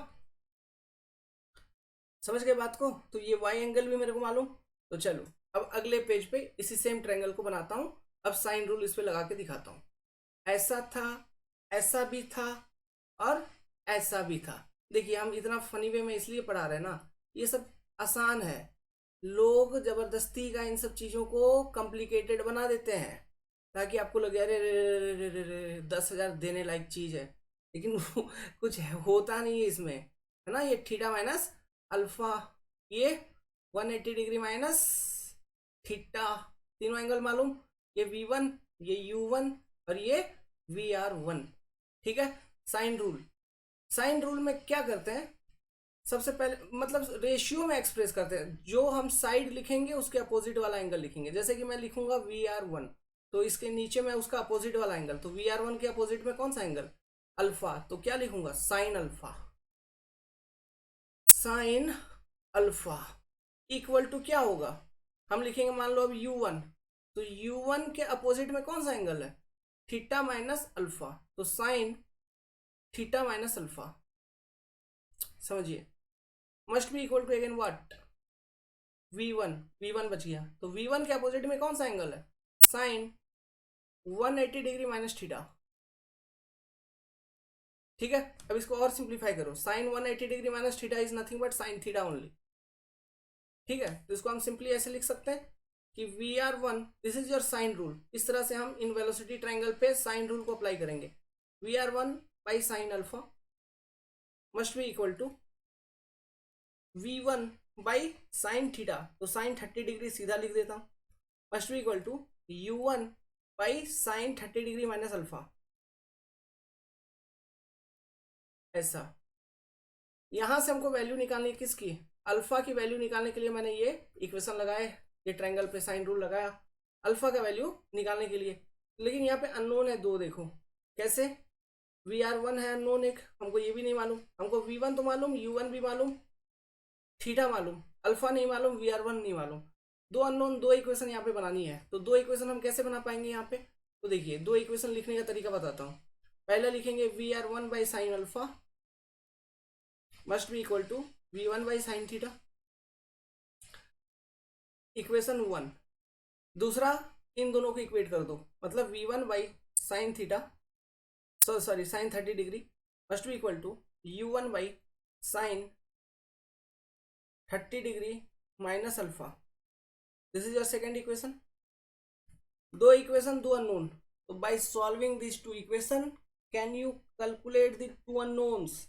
समझ गए बात को, तो ये वाई एंगल भी मेरे को मालूम। तो चलो अब अगले पेज पे इसी सेम ट्रायंगल को बनाता हूँ, अब साइन रूल इस पे लगा के दिखाता हूँ। ऐसा था, ऐसा भी था, और ऐसा भी था। देखिए हम इतना फनी वे में इसलिए पढ़ा रहे हैं ना, ये सब आसान है, लोग जबरदस्ती का इन सब चीजों को कॉम्प्लिकेटेड बना देते हैं ताकि आपको लगे अरे रे रे रे रे रे 10,000 देने लायक चीज है, लेकिन वो कुछ होता नहीं है इसमें, है ना। ये थीटा माइनस अल्फा, ये 180 डिग्री माइनस थीटा, तीनों एंगल मालूम, ये V1, ये U1, और ये VR1। ठीक है, साइन रूल, साइन रूल में क्या करते हैं, सबसे पहले मतलब रेशियो में एक्सप्रेस करते हैं, जो हम साइड लिखेंगे उसके अपोजिट वाला एंगल लिखेंगे। जैसे कि मैं लिखूंगा VR1, तो इसके नीचे में उसका अपोजिट वाला एंगल, तो VR1 के अपोजिट में कौन सा एंगल, अल्फा, तो क्या लिखूंगा sine alpha, sine alpha equal to क्या होगा, हम लिखेंगे मान लो अब U1, तो U1 के अपोजिट में कौन सा एंगल है, थीटा माइनस अल्फा, तो साइन थीटा माइनस अल्फा। समझिए, must be equal to again what, V1, V1 बच गया, तो V1 के अपोजिट में कौन सा एंगल है, साइन 180 डिग्री माइनस थीटा। ठीक है, अब इसको और सिंप्लीफाई करो, sine 180 degree minus theta is nothing but sine theta only. ठीक है, तो इसको हम सिंपली ऐसे लिख सकते हैं कि VR1 this is your sine rule. इस तरह से हम इन वेलोसिटी ट्रायंगल पे साइन रूल को अप्लाई करेंगे, VR1 by sine alpha must be equal to V1 by sine theta, तो साइन 30 डिग्री सीधा लिख देता हूँ, must be equal to U1 by sine 30 degree minus alpha. ऐसा, यहां से हमको वैल्यू निकालनी है किसकी, अल्फा की वैल्यू निकालने के लिए मैंने ये इक्वेशन लगाए, ये ट्रायंगल पे साइन रूल लगाया अल्फा का वैल्यू निकालने के लिए। लेकिन यहाँ पे अननोन है दो, देखो कैसे, VR1 है अननोन एक, हमको ये भी नहीं मालूम, हमको V1 तो मालूम, U1 भी मालूम, थीटा मालूम, अल्फा नहीं मालूम, VR1 नहीं मालूम, दो अननोन, दो इक्वेशन यहाँ पे बनानी है। तो दो इक्वेशन हम कैसे बना पाएंगे यहाँ पे, तो देखिए दो इक्वेशन लिखने का तरीका बताता हूँ। पहले लिखेंगे VR1 by sine alpha must be equal to V1 by sine theta, equation 1। दूसरा, इन दोनों को इक्वेट कर दो, मतलब V1 by sine theta, sorry sine 30 degree, must be equal to u1 by sine 30 degree minus alpha. This is your second equation. दो equation, दो unknown, तो by solving this two equation can you calculate the two unknowns?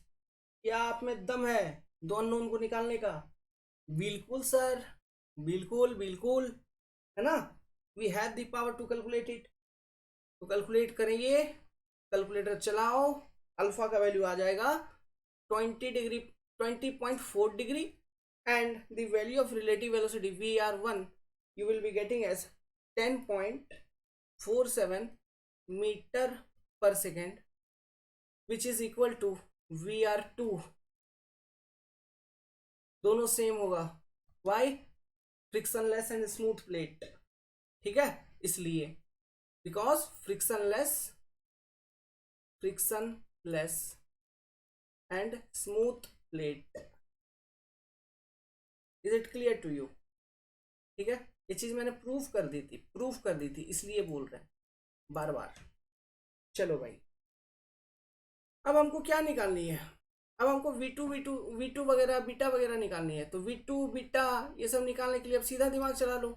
क्या आप में दम है दो unknown को निकालने का? बिल्कुल सर, बिल्कुल बिल्कुल, है ना। We have the power to calculate it. तो कैलकुलेट करेंगे, कैलकुलेटर चलाओ, अल्फा का वैल्यू आ जाएगा 20 degree 20.4 degree and the value of relative velocity VR1 you will be getting as 10.47 meter per second, which is equal to VR2। दोनों same होगा। Why? Frictionless and smooth plate, ठीक है, इसलिए because frictionless and smooth plate. Is it clear to you? ठीक है, ये चीज मैंने प्रूफ कर दी थी इसलिए बोल रहे हैं बार बार। चलो भाई, अब हमको क्या निकालनी है? अब हमको V2 वगैरह बीटा वगैरह निकालनी है। तो V2 बीटा ये सब निकालने के लिए अब सीधा दिमाग चला लो।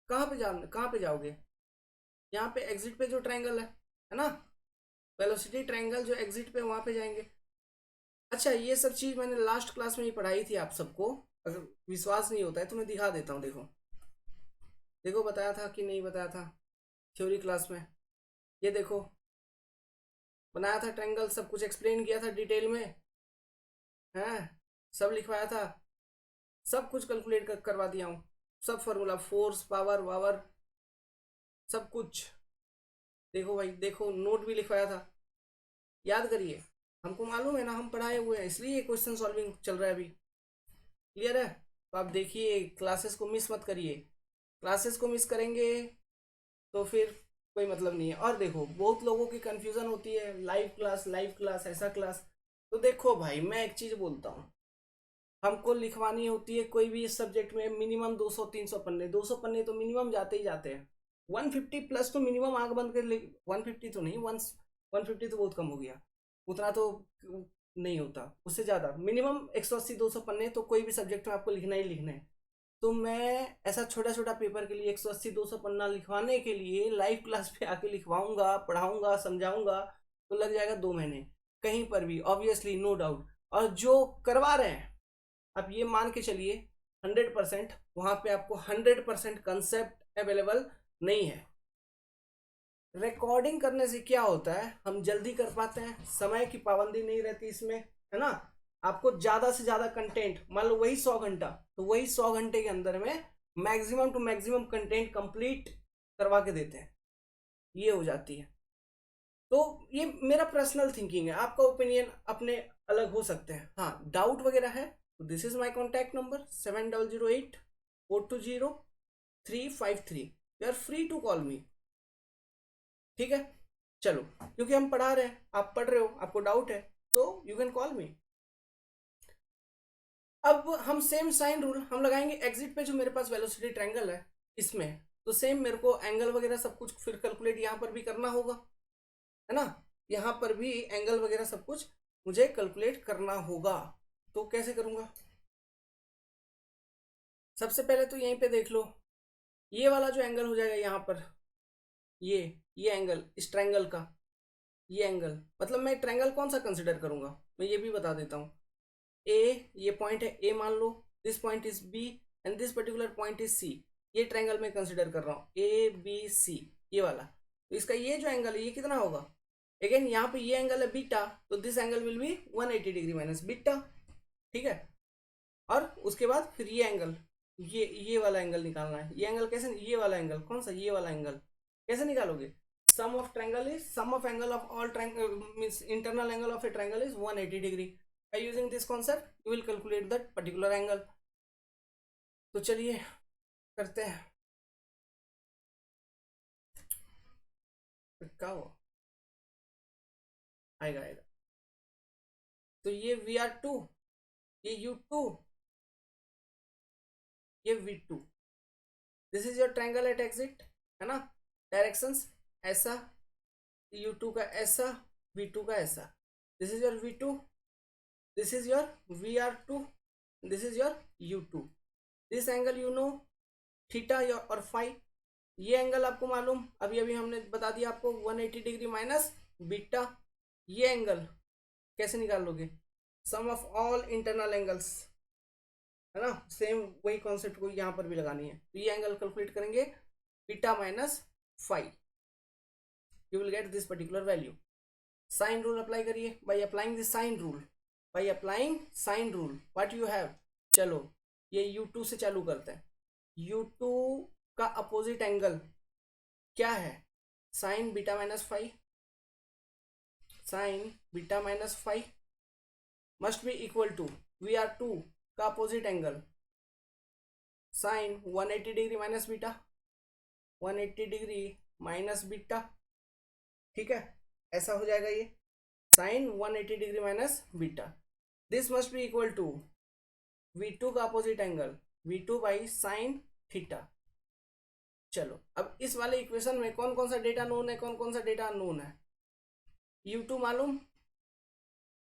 कहाँ पे जाओगे? यहाँ पे एग्जिट पे जो ट्रायंगल है ना, वेलोसिटी ट्रायंगल जो एग्जिट पे, वहां पे जाएंगे। अच्छा, ये सब चीज मैंने लास्ट क्लास में ही पढ़ाई थी आप सबको। अगर विश्वास नहीं होता है तो मैं दिखा देता हूँ। देखो देखो, बताया था कि नहीं बताया था थ्योरी क्लास में? ये देखो, बनाया था ट्रायंगल, सब कुछ एक्सप्लेन किया था डिटेल में, है सब लिखवाया था, सब कुछ कैलकुलेट करवा दिया हूँ, सब फॉर्मूला, फोर्स, पावर वावर, सब कुछ। देखो भाई, देखो नोट भी लिखवाया था, याद करिए। हमको मालूम है ना, हम पढ़ाए हुए हैं, इसलिए क्वेश्चन सॉल्विंग चल रहा है अभी। क्लियर है? तो आप देखिए, क्लासेस को मिस मत करिए। क्लासेस को मिस करेंगे तो फिर कोई मतलब नहीं है। और देखो, बहुत लोगों की कंफ्यूजन होती है, लाइव क्लास ऐसा क्लास। तो देखो भाई, मैं एक चीज बोलता हूँ, हमको लिखवानी होती है कोई भी इस सब्जेक्ट में मिनिमम 200-300 पन्ने। 200 पन्ने तो मिनिमम जाते ही जाते हैं। 150 प्लस तो मिनिमम आंख बंद कर ले। 150 तो नहीं, 150 तो बहुत कम हो गया, उतना तो नहीं होता, उससे ज़्यादा मिनिमम 180-200 पन्ने तो कोई भी सब्जेक्ट में आपको लिखना ही लिखना है। तो मैं ऐसा छोटा छोटा पेपर के लिए 180-200 पन्ना लिखवाने के लिए लाइव क्लास पे आके लिखवाऊंगा, पढ़ाऊंगा, समझाऊंगा, तो लग जाएगा 2 महीने कहीं पर भी, ऑब्वियसली, नो डाउट। और जो करवा रहे हैं, आप ये मान के चलिए 100%, वहां पे आपको 100% कंसेप्ट अवेलेबल नहीं है। रिकॉर्डिंग करने से क्या होता है, हम जल्दी कर पाते हैं, समय की पाबंदी नहीं रहती इसमें, है ना। आपको ज्यादा से ज्यादा कंटेंट, मान लो वही 100 घंटा, तो वही 100 घंटे के अंदर में maximum to maximum content complete करवा के देते हैं, ये हो जाती है। तो ये मेरा पर्सनल थिंकिंग है, आपका ओपिनियन अपने अलग हो सकते हैं। हाँ, डाउट वगैरह है तो this is my contact number 7008-420-353। You are free to call me, ठीक है। चलो, क्योंकि हम पढ़ा रहे हैं, आप पढ़ रहे हो, आपको डाउट है, तो यू कैन कॉल मी। अब हम सेम साइन रूल हम लगाएंगे एग्जिट पे, जो मेरे पास वेलोसिटी ट्रायंगल है इसमें। तो सेम मेरे को एंगल वगैरह सब कुछ फिर कैलकुलेट यहाँ पर भी करना होगा, है ना। यहाँ पर भी एंगल वगैरह सब कुछ मुझे कैलकुलेट करना होगा। तो कैसे करूंगा? सबसे पहले तो यहीं पे देख लो, ये वाला जो एंगल हो जाएगा यहाँ पर, ये एंगल, इस ट्रायंगल का ये एंगल, मतलब मैं ट्रायंगल कौन सा कंसिडर करूंगा, मैं ये भी बता देता हूँ। ए, ये पॉइंट है ए मान लो, this point is B and this particular point is C. ये ट्रायंगल में कंसिडर कर रहा हूँ, ए बी सी, ये वाला। तो इसका ये जो एंगल है, ये कितना होगा? अगेन यहाँ पे ये एंगल है बीटा, तो this angle will be 180 degree minus beta, ठीक है। और उसके बाद फिर ये एंगल, ये वाला एंगल निकालना है। ये एंगल कैसे, ये वाला एंगल कौन सा, ये वाला एंगल कैसे निकालोगे? Sum of angle of all triangle means internal angle of a triangle is 180 degree. By using this concept you will calculate that particular angle. तो चलिए करते हैं। क्या हो आएगा आएगा। तो ये VR2, ये U2, ये V2, this is your triangle eight exit, है ना। डायरेक्शंस ऐसा, U2 का ऐसा, V2 का ऐसा। this is your V2, this is your VR2, this is your U2. this angle you know, theta और फाई, ये एंगल आपको मालूम, अभी अभी हमने बता दिया आपको 180 डिग्री माइनस बीटा। ये एंगल कैसे निकाल लोगे, सम ऑफ ऑल इंटरनल एंगल्स, है ना, सेम वही कॉन्सेप्ट को यहाँ पर भी लगानी है। तो ये एंगल कैलकुलेट करेंगे beta minus phi, you will get this particular value. Sine rule apply करिए, by applying this sine rule, by applying sine rule what you have, चलो ये U2 से चालू करते हैं। U2 का अपोजिट एंगल क्या है, sine beta minus five, sine beta minus five must be equal to VR2 का opposite angle sine 180 degree minus beta, 180 degree minus beta, ठीक है, ऐसा हो जाएगा ये sine 180 degree minus beta. This must be equal to V2 का opposite angle V2 by sine theta. चलो अब इस वाले इक्वेशन में कौन कौन सा डेटा नोन है, कौन कौन सा डेटा अननोन है, U2 मालूम,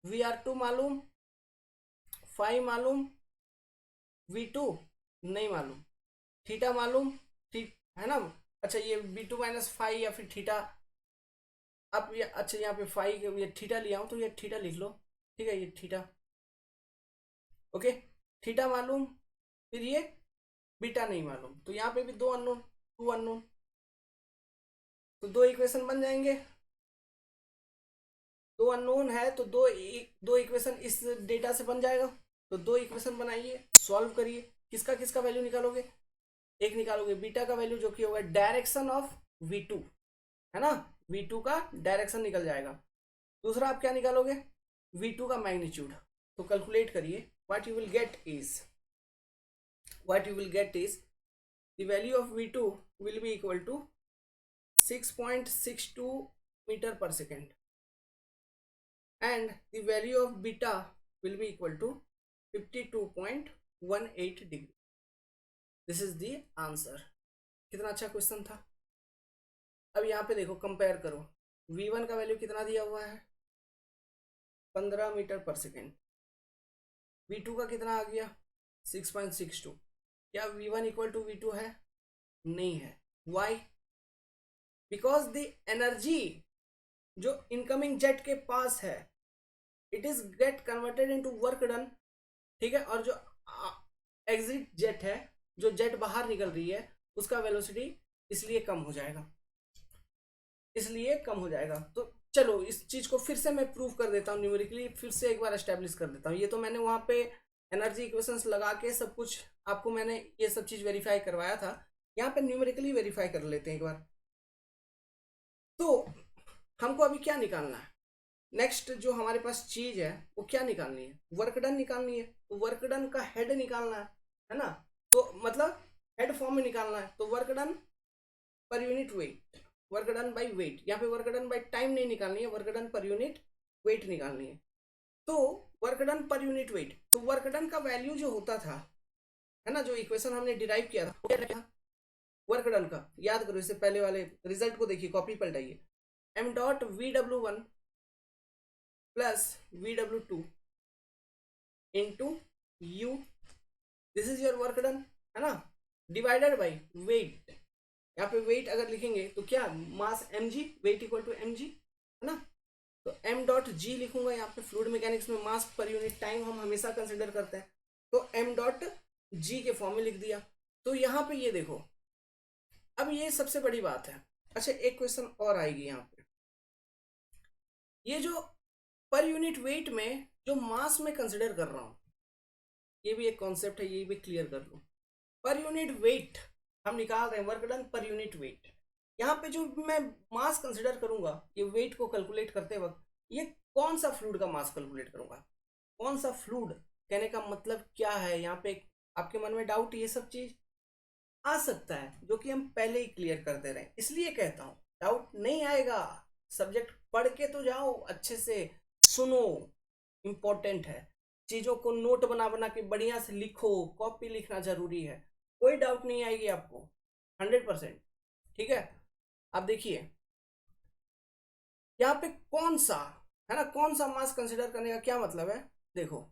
VR2 मालूम, फाई मालूम, V2 नहीं मालूम, थीटा मालूम, ठीक है ना। अच्छा ये V2 माइनस फाई या फिर थीटा, अब ये अच्छा यहाँ पे फाई ये थीटा लिया हूँ तो ये थीटा लिख लो, ठीक है, ये थीटा, ओके, थीटा मालूम, फिर ये बीटा नहीं मालूम, तो यहाँ पे भी दो अननोन, टू अननोन, तो दो इक्वेशन बन जाएंगे। दो अननोन है तो दो इक्वेशन इस डेटा से बन जाएगा, तो दो इक्वेशन बनाइए, सॉल्व करिए, किसका किसका वैल्यू निकालोगे, एक निकालोगे बीटा का वैल्यू जो कि होगा डायरेक्शन ऑफ V2, है ना, V2 का डायरेक्शन निकल जाएगा। दूसरा आप क्या निकालोगे, V2 का मैग्नीट्यूड, तो कैलकुलेट करिए, what you will get is the value of V2 will be equal to 6.62 meter per second and the value of beta will be equal to 52.18 degree. This is the answer. कितना अच्छा question था। अब यहाँ पे देखो, compare करो, V1 का value कितना दिया हुआ है 15 मीटर पर सेकेंड, V2 का कितना आ गया 6.62, क्या V1 इक्वल टू V2 है, नहीं है, वाई, बिकॉज द एनर्जी जो इनकमिंग जेट के पास है it is get converted into work done, ठीक है, और जो एग्जिट जेट है, जो जेट बाहर निकल रही है, उसका वेलोसिटी इसलिए कम हो जाएगा, इसलिए कम हो जाएगा। तो चलो इस चीज को फिर से मैं प्रूव कर देता हूँ न्यूमेरिकली, फिर से एक बार एस्टेब्लिश कर देता हूँ। ये तो मैंने वहां पे एनर्जी इक्वेशंस लगा के सब कुछ आपको मैंने ये सब चीज वेरीफाई करवाया था, यहाँ पे न्यूमेरिकली वेरीफाई कर लेते हैं एक बार। तो हमको अभी क्या निकालना है, नेक्स्ट जो हमारे पास चीज है वो क्या निकालनी है, वर्क डन निकालनी है, तो वर्क डन का हेड निकालना है ना, तो मतलब हेड फॉर्म में निकालना है, तो work done per unit wait, work done by wait, यहाँ पे वर्क डन बाई टाइम नहीं निकालनी है, work done per unit wait निकालनी है। तो work done per unit weight, तो वर्क डन का वैल्यू जो होता था, है ना, जो इक्वेशन हमने डिराइव किया था वो क्या था, वर्क डन का याद करो, इससे पहले वाले रिजल्ट को देखिए, कॉपी पलटाइए, m dot VW1 plus VW2 into U, this is your work done, है ना, डिवाइडेड बाई वेट, यहाँ पे वेट अगर लिखेंगे तो क्या, mass mg, weight equal to mg, है ना, तो m डॉट g लिखूंगा, यहाँ पे फ्लूइड मैकेनिक्स में मास पर यूनिट टाइम हम हमेशा कंसिडर करते हैं, तो m डॉट g के फॉर्म में लिख दिया। तो यहाँ पे ये देखो, अब ये सबसे बड़ी बात है। अच्छा एक क्वेश्चन और आएगी यहाँ पे, ये जो पर यूनिट वेट में जो मास में कंसिडर कर रहा हूँ, ये भी एक कॉन्सेप्ट है, ये भी क्लियर कर लो। पर यूनिट वेट हम निकाल रहे हैं, work done per unit wait, यहाँ पे जो मैं मास कंसिडर करूंगा, ये वेट को कैलकुलेट करते वक्त, ये कौन सा फ्लूइड का मास कैलकुलेट करूंगा, कौन सा फ्लूइड, कहने का मतलब क्या है, यहाँ पे आपके मन में डाउट ये सब चीज आ सकता है, जो कि हम पहले ही क्लियर कर दे रहे हैं, इसलिए कहता हूँ डाउट नहीं आएगा, सब्जेक्ट पढ़ के तो जाओ, अच्छे से सुनो, इंपॉर्टेंट है, चीजों को नोट बना बना के बढ़िया से लिखो, कॉपी लिखना जरूरी है, कोई डाउट नहीं आएगी आपको 100%, ठीक है। अब देखिए यहाँ पे कौन सा है ना। कौन सा मास कंसिडर करने का क्या मतलब है, देखो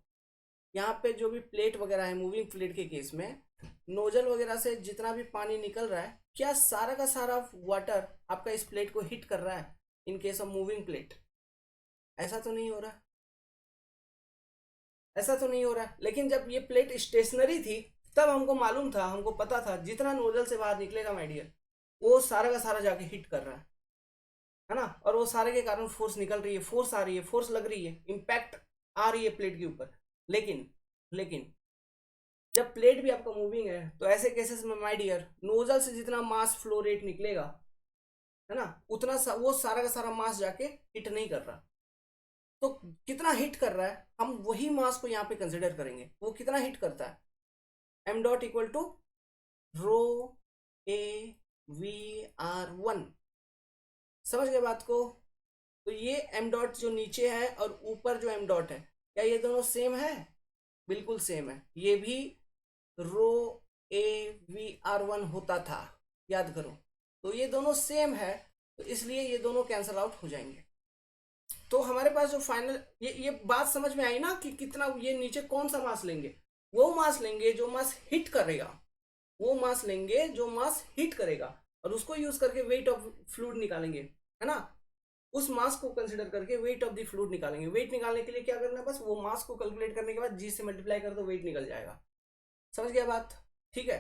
यहाँ पे जो भी प्लेट वगैरह है, मूविंग प्लेट के केस में नोजल वगैरह से जितना भी पानी निकल रहा है, क्या सारा का सारा वाटर आपका इस प्लेट को हिट कर रहा है इन केस ऑफ मूविंग प्लेट? ऐसा तो नहीं हो रहा, ऐसा तो नहीं हो रहा। लेकिन जब ये प्लेट स्टेशनरी थी तब हमको मालूम था, हमको पता था जितना नोजल से बाहर निकलेगा माय डियर, वो सारा का सारा जाके हिट कर रहा है ना। और वो सारे के कारण फोर्स निकल रही है, फोर्स आ रही है, फोर्स लग रही है, इम्पैक्ट आ रही है प्लेट के ऊपर। लेकिन लेकिन जब प्लेट भी आपका मूविंग है तो ऐसे केसेस में माय डियर नोजल से जितना मास फ्लो रेट निकलेगा, है ना, उतना वो सारा का सारा मास जाके हिट नहीं कर रहा। तो कितना हिट कर रहा है, हम वही मास को यहाँ पे कंसिडर करेंगे। वो कितना हिट करता है, M dot equal to rho A V R one. समझ गए बात को? तो ये एम डॉट जो नीचे है और ऊपर जो एम डॉट है, क्या ये दोनों सेम है? बिल्कुल सेम है। ये भी रो ए वी आर वन होता था, याद करो। तो ये दोनों सेम है, तो इसलिए ये दोनों कैंसल आउट हो जाएंगे। तो हमारे पास जो फाइनल, ये बात समझ में आई ना कि कितना ये नीचे कौन सा मास लेंगे? वो मास लेंगे जो मास हिट करेगा, वो मास लेंगे जो मास हिट करेगा, और उसको यूज करके वेट ऑफ फ्लूइड निकालेंगे, है ना। उस मास को कंसिडर करके वेट ऑफ द फ्लूइड निकालेंगे। वेट निकालने के लिए क्या करना है, बस वो मास को कैलकुलेट करने के बाद जी से मल्टीप्लाई कर दो, वेट निकल जाएगा। समझ गया बात? ठीक है।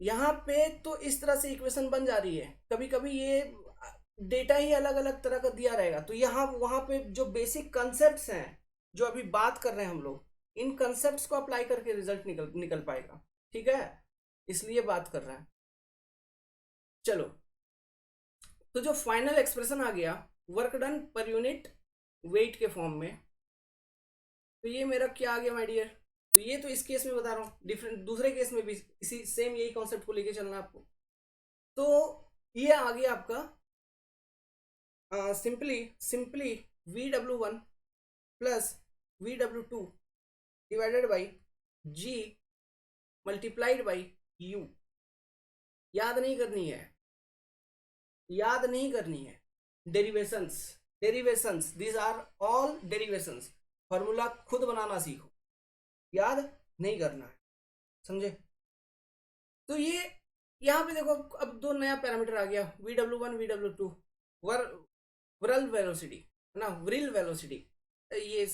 यहाँ पे तो इस तरह से इक्वेशन बन जा रही है। कभी कभी ये डेटा ही अलग अलग तरह का दिया रहेगा, तो यहाँ वहां पे जो बेसिक कंसेप्ट हैं जो अभी बात कर रहे हैं हम लोग, इन कंसेप्ट को अप्लाई करके रिजल्ट निकल पाएगा। ठीक है, इसलिए बात कर रहे हैं। चलो, तो जो फाइनल एक्सप्रेशन आ गया work done per unit wait के फॉर्म में, तो ये मेरा क्या आ गया माय डियर? तो ये तो इस केस में बता रहा हूँ, डिफरेंट दूसरे केस में भी इसी सेम यही कॉन्सेप्ट को लेके चलना आपको। तो ये आ गया आपका simply VW1 plus VW2 divided by G multiplied by U। याद नहीं करनी है, याद नहीं करनी है। Derivations, derivations, these are all derivations. Formula खुद बनाना सीखो, याद नहीं करना है, समझे? तो ये यहाँ पे देखो, अब दो नया पैरामीटर आ गया, VW1 VW2। व्रल वेलोसिटी, है ना, व्रिल वेलोसिटी। ये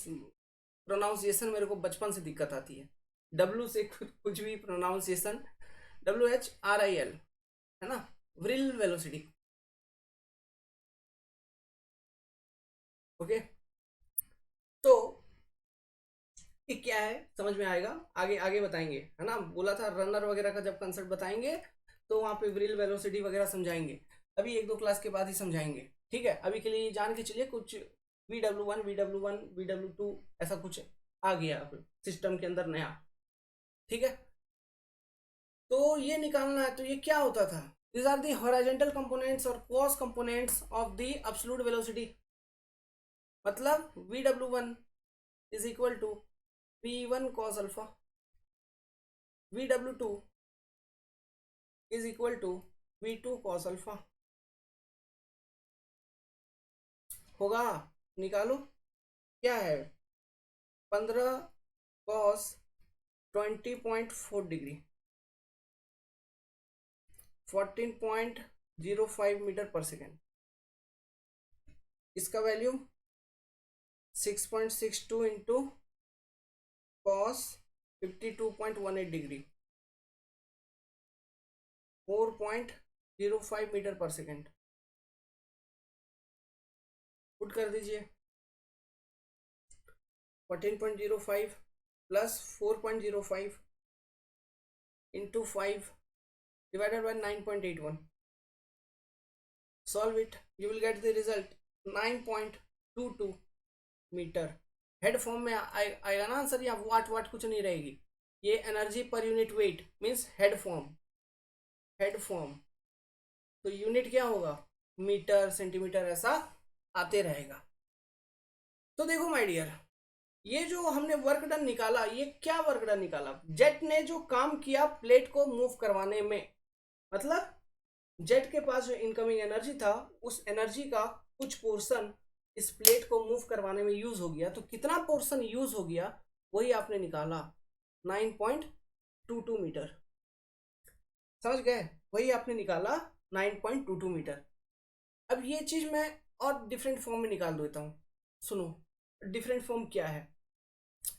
प्रोनाउंसिएशन मेरे को बचपन से दिक्कत आती है, डब्ल्यू से कुछ भी प्रोनाउंसिएशन, WHRIL, है ना, व्रिल वेलोसिटी। ओके, तो ये क्या है समझ में आएगा, आगे आगे बताएंगे, है ना। बोला था रनर वगैरह का जब कंसेप्ट बताएंगे तो वहां पे व्रिल वेलोसिटी वगैरह समझाएंगे, अभी एक दो क्लास के बाद ही समझाएंगे। ठीक है, अभी के लिए जान के चलिए कुछ VW1 VW2 ऐसा कुछ आ गया अब सिस्टम के अंदर नया। ठीक है, तो ये निकालना है। तो ये क्या होता था, these are the horizontal components और cos components of the absolute velocity। मतलब VW1 is equal to V1 cos alpha, VW2 is equal to V2 cos alpha। होगा, निकालो क्या है, 15 cos 20.4 degree, 14.05 metre per second. इसका value 6.62 into cos 52.18 degree, 4.05 metre per second. Put कर दीजिए, 14.05 plus 4.05 into 5 divided by 9.81. Solve it, you will get the result 9.22 metre. Head form में आएगा ना आंसर, या वाट वाट कुछ नहीं रहेगी, ये energy per unit wait means head form, head form. तो यूनिट क्या होगा, मीटर सेंटीमीटर ऐसा आते रहेगा। तो देखो माय डियर, ये जो हमने वर्क डन निकाला, ये क्या वर्क डन निकाला, जेट ने जो काम किया प्लेट को मूव करवाने में, मतलब जेट के पास जो इनकमिंग एनर्जी था उस एनर्जी का कुछ पोर्शन इस प्लेट को मूव करवाने में यूज हो गया, तो कितना पोर्शन यूज हो गया वही आपने निकाला, 9.22 मीटर। समझ गए? वही आपने निकाला 9.22 मीटर। अब ये चीज मैं और डिफरेंट फॉर्म में निकाल देता हूँ। सुनो, डिफरेंट फॉर्म क्या है,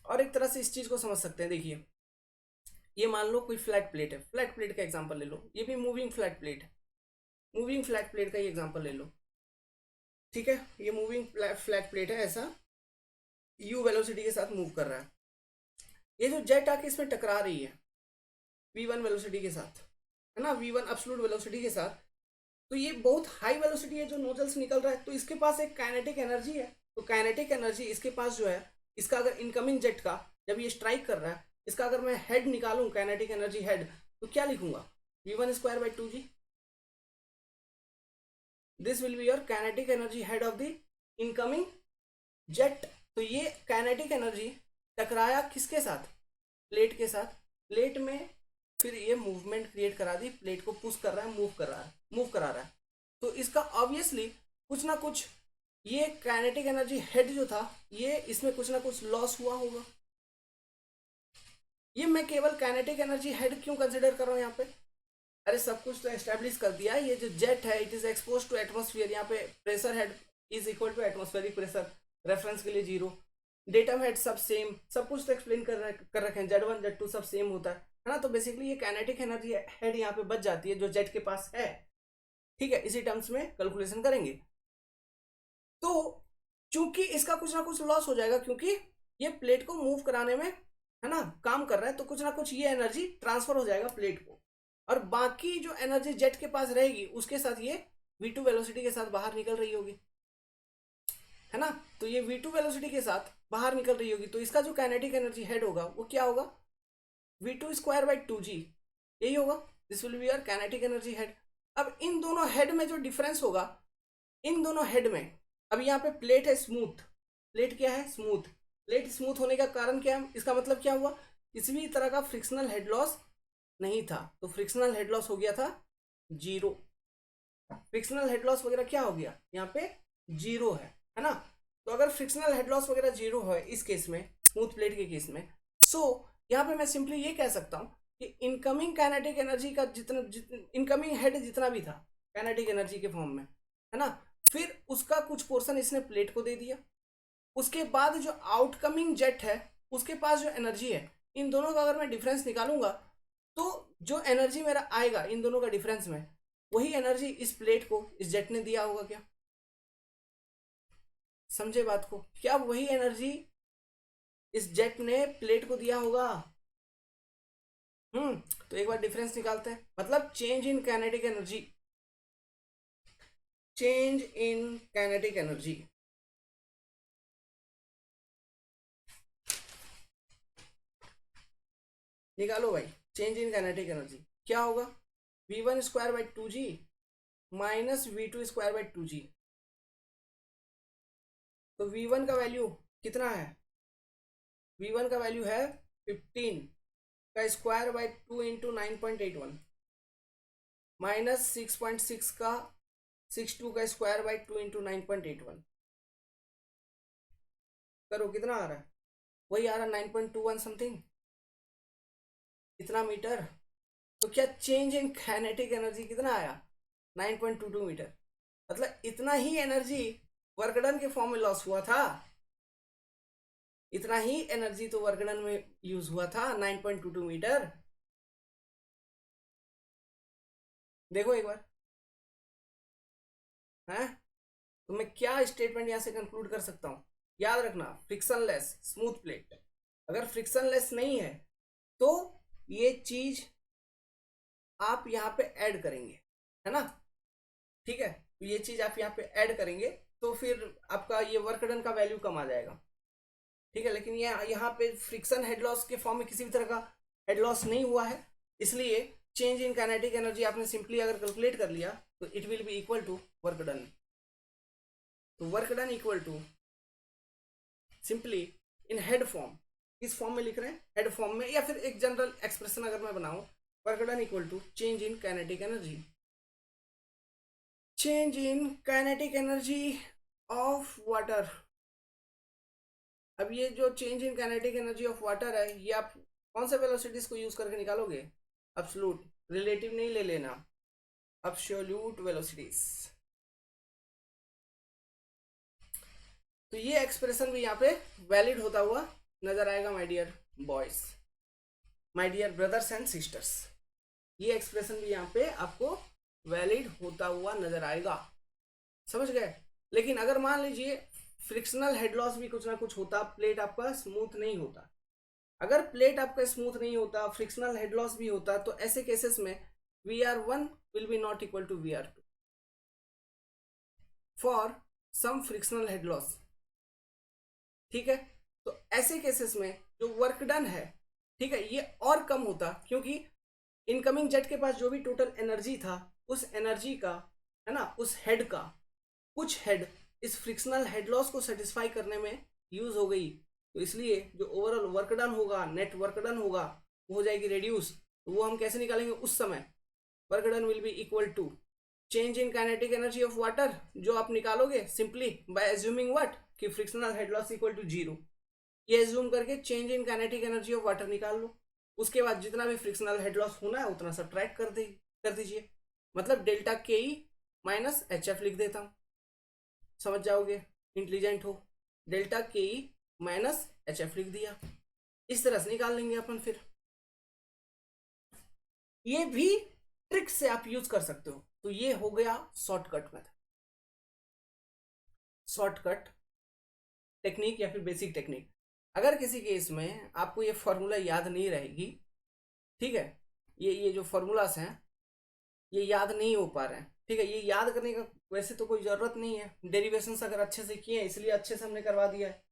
और एक तरह से इस चीज को समझ सकते हैं। देखिए, ये मान लो कोई फ्लैट प्लेट है, फ्लैट प्लेट का एग्जांपल ले लो, ये भी मूविंग फ्लैट प्लेट है, मूविंग फ्लैट प्लेट का ही एग्जांपल ले लो। ठीक है, ये मूविंग फ्लैट प्लेट है, ऐसा यू वेलोसिटी के साथ मूव कर रहा है। ये जो जेट आके इसमें टकरा रही है v1 वेलोसिटी के साथ, है ना, v1 एब्सोल्यूट वेलोसिटी के साथ, तो ये बहुत हाई वेलोसिटी है जो नोजल से निकल रहा है, तो इसके पास एक काइनेटिक एनर्जी है। तो काइनेटिक एनर्जी इसके पास जो है, इसका अगर इनकमिंग जेट का जब ये स्ट्राइक कर रहा है, इसका अगर मैं हेड निकालूं, काइनेटिक एनर्जी हेड, तो क्या लिखूंगा, v1 square by 2g। This will be your kinetic energy head of the incoming jet. तो ये काइनेटिक एनर्जी टकराया किसके साथ, प्लेट के साथ, प्लेट में फिर ये मूवमेंट क्रिएट करा दी, प्लेट को पुश कर रहा है, मूव कर रहा है, मूव करा रहा है। तो इसका ऑब्वियसली कुछ ना कुछ, ये काइनेटिक एनर्जी हेड जो था, ये इसमें कुछ ना कुछ लॉस हुआ होगा। ये मैं केवल काइनेटिक एनर्जी हेड क्यों कंसिडर कर रहा हूँ यहाँ पे, अरे सब कुछ तो एस्टेब्लिश कर दिया। ये जो जेट है it is expose to atmosphere, यहाँ पे pressure head is equal to atmospheric pressure, reference के लिए 0, डेटम हेड सब सेम, सब कुछ तो एक्सप्लेन कर रखे हैं, Z1 Z2 सब सेम होता है ना। तो बेसिकली ये काइनेटिक एनर्जी हेड यहाँ पे बच जाती है जो जेट के पास है। ठीक है, इसी टर्म्स में कैलकुलेशन करेंगे। तो चूंकि इसका कुछ ना कुछ लॉस हो जाएगा, क्योंकि ये प्लेट को मूव कराने में, है ना, काम कर रहा है, तो कुछ ना कुछ ये एनर्जी ट्रांसफर हो जाएगा प्लेट को, और बाकी जो एनर्जी जेट के पास रहेगी उसके साथ ये v2 वेलोसिटी के साथ बाहर निकल रही होगी, है ना। तो ये v2 वेलोसिटी के साथ बाहर निकल रही होगी, तो इसका जो काइनेटिक एनर्जी हेड होगा वो क्या होगा, v2 स्क्वायर बाई 2g, यही होगा। This will be your kinetic energy head. अब इन दोनों हेड में जो डिफरेंस होगा, इन दोनों हेड में, अब यहाँ पे प्लेट है स्मूथ, प्लेट क्या है, स्मूथ, प्लेट स्मूथ होने का कारण क्या है, इसका मतलब क्या हुआ, किसी भी तरह का फ्रिक्शनल हेड लॉस नहीं था, तो फ्रिक्शनल हेड लॉस हो गया था 0। फ्रिक्शनल हेड लॉस वगैरह क्या हो गया यहाँ पे, 0 है ना। तो अगर फ्रिक्शनल हेड लॉस वगैरह 0 है इस केस में, स्मूथ प्लेट के केस में, सो यहाँ पे मैं सिंपली ये कह सकता हूँ कि इनकमिंग काइनेटिक एनर्जी का इनकमिंग हेड जितना भी था काइनेटिक एनर्जी के फॉर्म में, है ना, फिर उसका कुछ पोर्शन इसने प्लेट को दे दिया। उसके बाद जो आउटकमिंग जेट है उसके पास जो एनर्जी है, इन दोनों का अगर मैं डिफरेंस निकालूंगा, तो जो एनर्जी मेरा आएगा इन दोनों का डिफरेंस में, वही एनर्जी इस प्लेट को इस जेट ने दिया होगा। क्या समझे बात को, क्या वही एनर्जी इस जेट ने प्लेट को दिया होगा? तो एक बार डिफरेंस निकालते हैं, मतलब change in kinetic energy, change in kinetic energy, निकालो भाई। चेंज इन काइनेटिक एनर्जी क्या होगा, v1 square by 2g minus v2 square by 2g। तो v1 का वैल्यू कितना है, v1 का वैल्यू है 15 का स्क्वायर बाई 2 इंटू 9.81 माइनस 6.6 का 62 का स्क्वायर बाई 2 इंटू 9.81, करो कितना आ रहा है, वही आ रहा है 9.21 समथिंग, इतना मीटर। तो क्या चेंज इन काइनेटिक एनर्जी कितना आया, 9.22 मीटर। मतलब इतना ही एनर्जी वर्क डन के फॉर्म में लॉस हुआ था, इतना ही एनर्जी तो वर्क डन में यूज हुआ था, 9.22 मीटर। देखो एक बार, है, तो मैं क्या स्टेटमेंट यहां से कंक्लूड कर सकता हूं, याद रखना, फ्रिक्शनलेस स्मूथ प्लेट अगर फ्रिक्शनलेस नहीं है तो ये चीज आप यहाँ पे ऐड करेंगे, है ना। ठीक है, तो ये चीज आप यहाँ पे ऐड करेंगे तो फिर आपका ये वर्क डन का वैल्यू कम आ जाएगा। ठीक है, लेकिन ये यहाँ पे फ्रिक्शन हेड लॉस के फॉर्म में किसी भी तरह का हेड लॉस नहीं हुआ है, इसलिए चेंज इन काइनेटिक एनर्जी आपने सिंपली अगर कैलकुलेट कर लिया तो it will be equal to work done. तो work done equal to simply in head form, किस फॉर्म में लिख रहे हैं, हेड फॉर्म में, या फिर एक जनरल एक्सप्रेशन अगर मैं बनाऊं, work done equal to change in kinetic energy, change in kinetic energy of water, अब ये जो change in kinetic energy of water है, ये आप कौन सा वेलोसिटीज को यूज करके निकालोगे? एब्सोल्यूट, रिलेटिव नहीं ले लेना, एब्सोल्यूट वेलोसिटीज। तो ये एक्सप्रेशन भी यहाँ पे वैलिड होता हुआ नजर आएगा my dear boys, my dear brothers and sisters, ये एक्सप्रेशन भी यहाँ पे आपको वैलिड होता हुआ नजर आएगा, समझ गए? लेकिन अगर मान लीजिए फ्रिक्शनल हेड लॉस भी कुछ ना कुछ होता, प्लेट आपका स्मूथ नहीं होता, अगर प्लेट आपका स्मूथ नहीं होता, फ्रिक्शनल हेड लॉस भी होता, तो ऐसे केसेस में VR1 will be not equal to VR2 for some frictional head loss, ठीक है? तो ऐसे केसेस में जो वर्क डन है, ठीक है, ये और कम होता, क्योंकि इनकमिंग जेट के पास जो भी टोटल एनर्जी था, उस एनर्जी का, है ना, उस हेड का कुछ हेड इस फ्रिक्शनल हेड लॉस को सेटिस्फाई करने में यूज हो गई, तो इसलिए जो ओवरऑल वर्क डन होगा, नेट वर्क डन होगा, वो हो जाएगी रेड्यूस। तो वो हम कैसे निकालेंगे? उस समय work done will be equal to change in kinetic energy of water, जो आप निकालोगे सिंपली बाय एज्यूमिंग व्हाट, कि frictional head loss equal to 0, ये एज्यूम करके change in kinetic energy of water निकाल लो। उसके बाद जितना भी फ्रिक्शनल हेड लॉस होना है उतना सब्ट्रैक्ट कर दीजिए, मतलब डेल्टा के ई माइनस HF लिख देता हूं, समझ जाओगे, इंटेलिजेंट हो। डेल्टा के ई माइनस HF लिख दिया, इस तरह से निकाल लेंगे अपन। फिर ये भी ट्रिक से आप यूज कर सकते हो। तो ये हो गया शॉर्टकट मेथड, शॉर्टकट टेक्निक या फिर बेसिक टेक्निक। अगर किसी केस में आपको ये फॉर्मूला याद नहीं रहेगी, ठीक है, ये जो फॉर्मूलास हैं ये याद नहीं हो पा रहे हैं, ठीक है, ये याद करने का वैसे तो कोई ज़रूरत नहीं है, डेरिवेशंस अगर अच्छे से किए हैं इसलिए अच्छे से हमने करवा दिया है,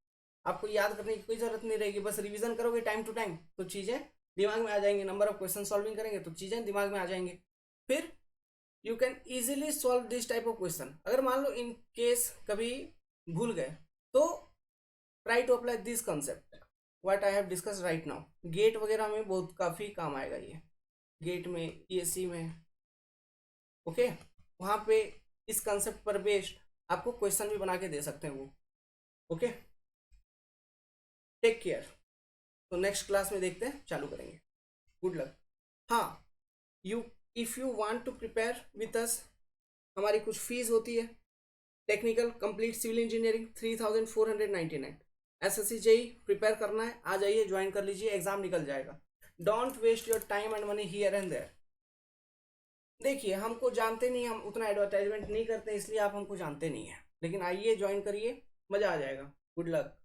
आपको याद करने की कोई ज़रूरत नहीं रहेगी, बस रिवीजन करोगे टाइम टू टाइम तो चीज़ें दिमाग में आ जाएंगी, नंबर ऑफ क्वेश्चन सॉल्विंग करेंगे तो चीज़ें दिमाग में आ जाएंगे, फिर you can easily solve this type of question. अगर मान लो इन केस कभी भूल गए तो try to apply this concept what I have discuss right now. GATE वगैरह में बहुत काफ़ी काम आएगा ये, गेट में, ESE में, ओके, वहाँ पे इस कंसेप्ट पर बेस्ड आपको क्वेश्चन भी बना के दे सकते हैं वो, ओके। टेक केयर, तो नेक्स्ट क्लास में देखते हैं, चालू करेंगे। Good luck. हाँ, if you want to prepare with us, हमारी कुछ फीस होती है, technical complete civil engineering 3499, SSC JEE prepare करना है, आ जाइए ज्वाइन कर लीजिए, एग्जाम निकल जाएगा। Don't waste your time and money here and there. देखिए हमको जानते नहीं, हम उतना एडवर्टाइजमेंट नहीं करते, इसलिए आप हमको जानते नहीं हैं, लेकिन आइए ज्वाइन करिए, मज़ा आ जाएगा। Good luck.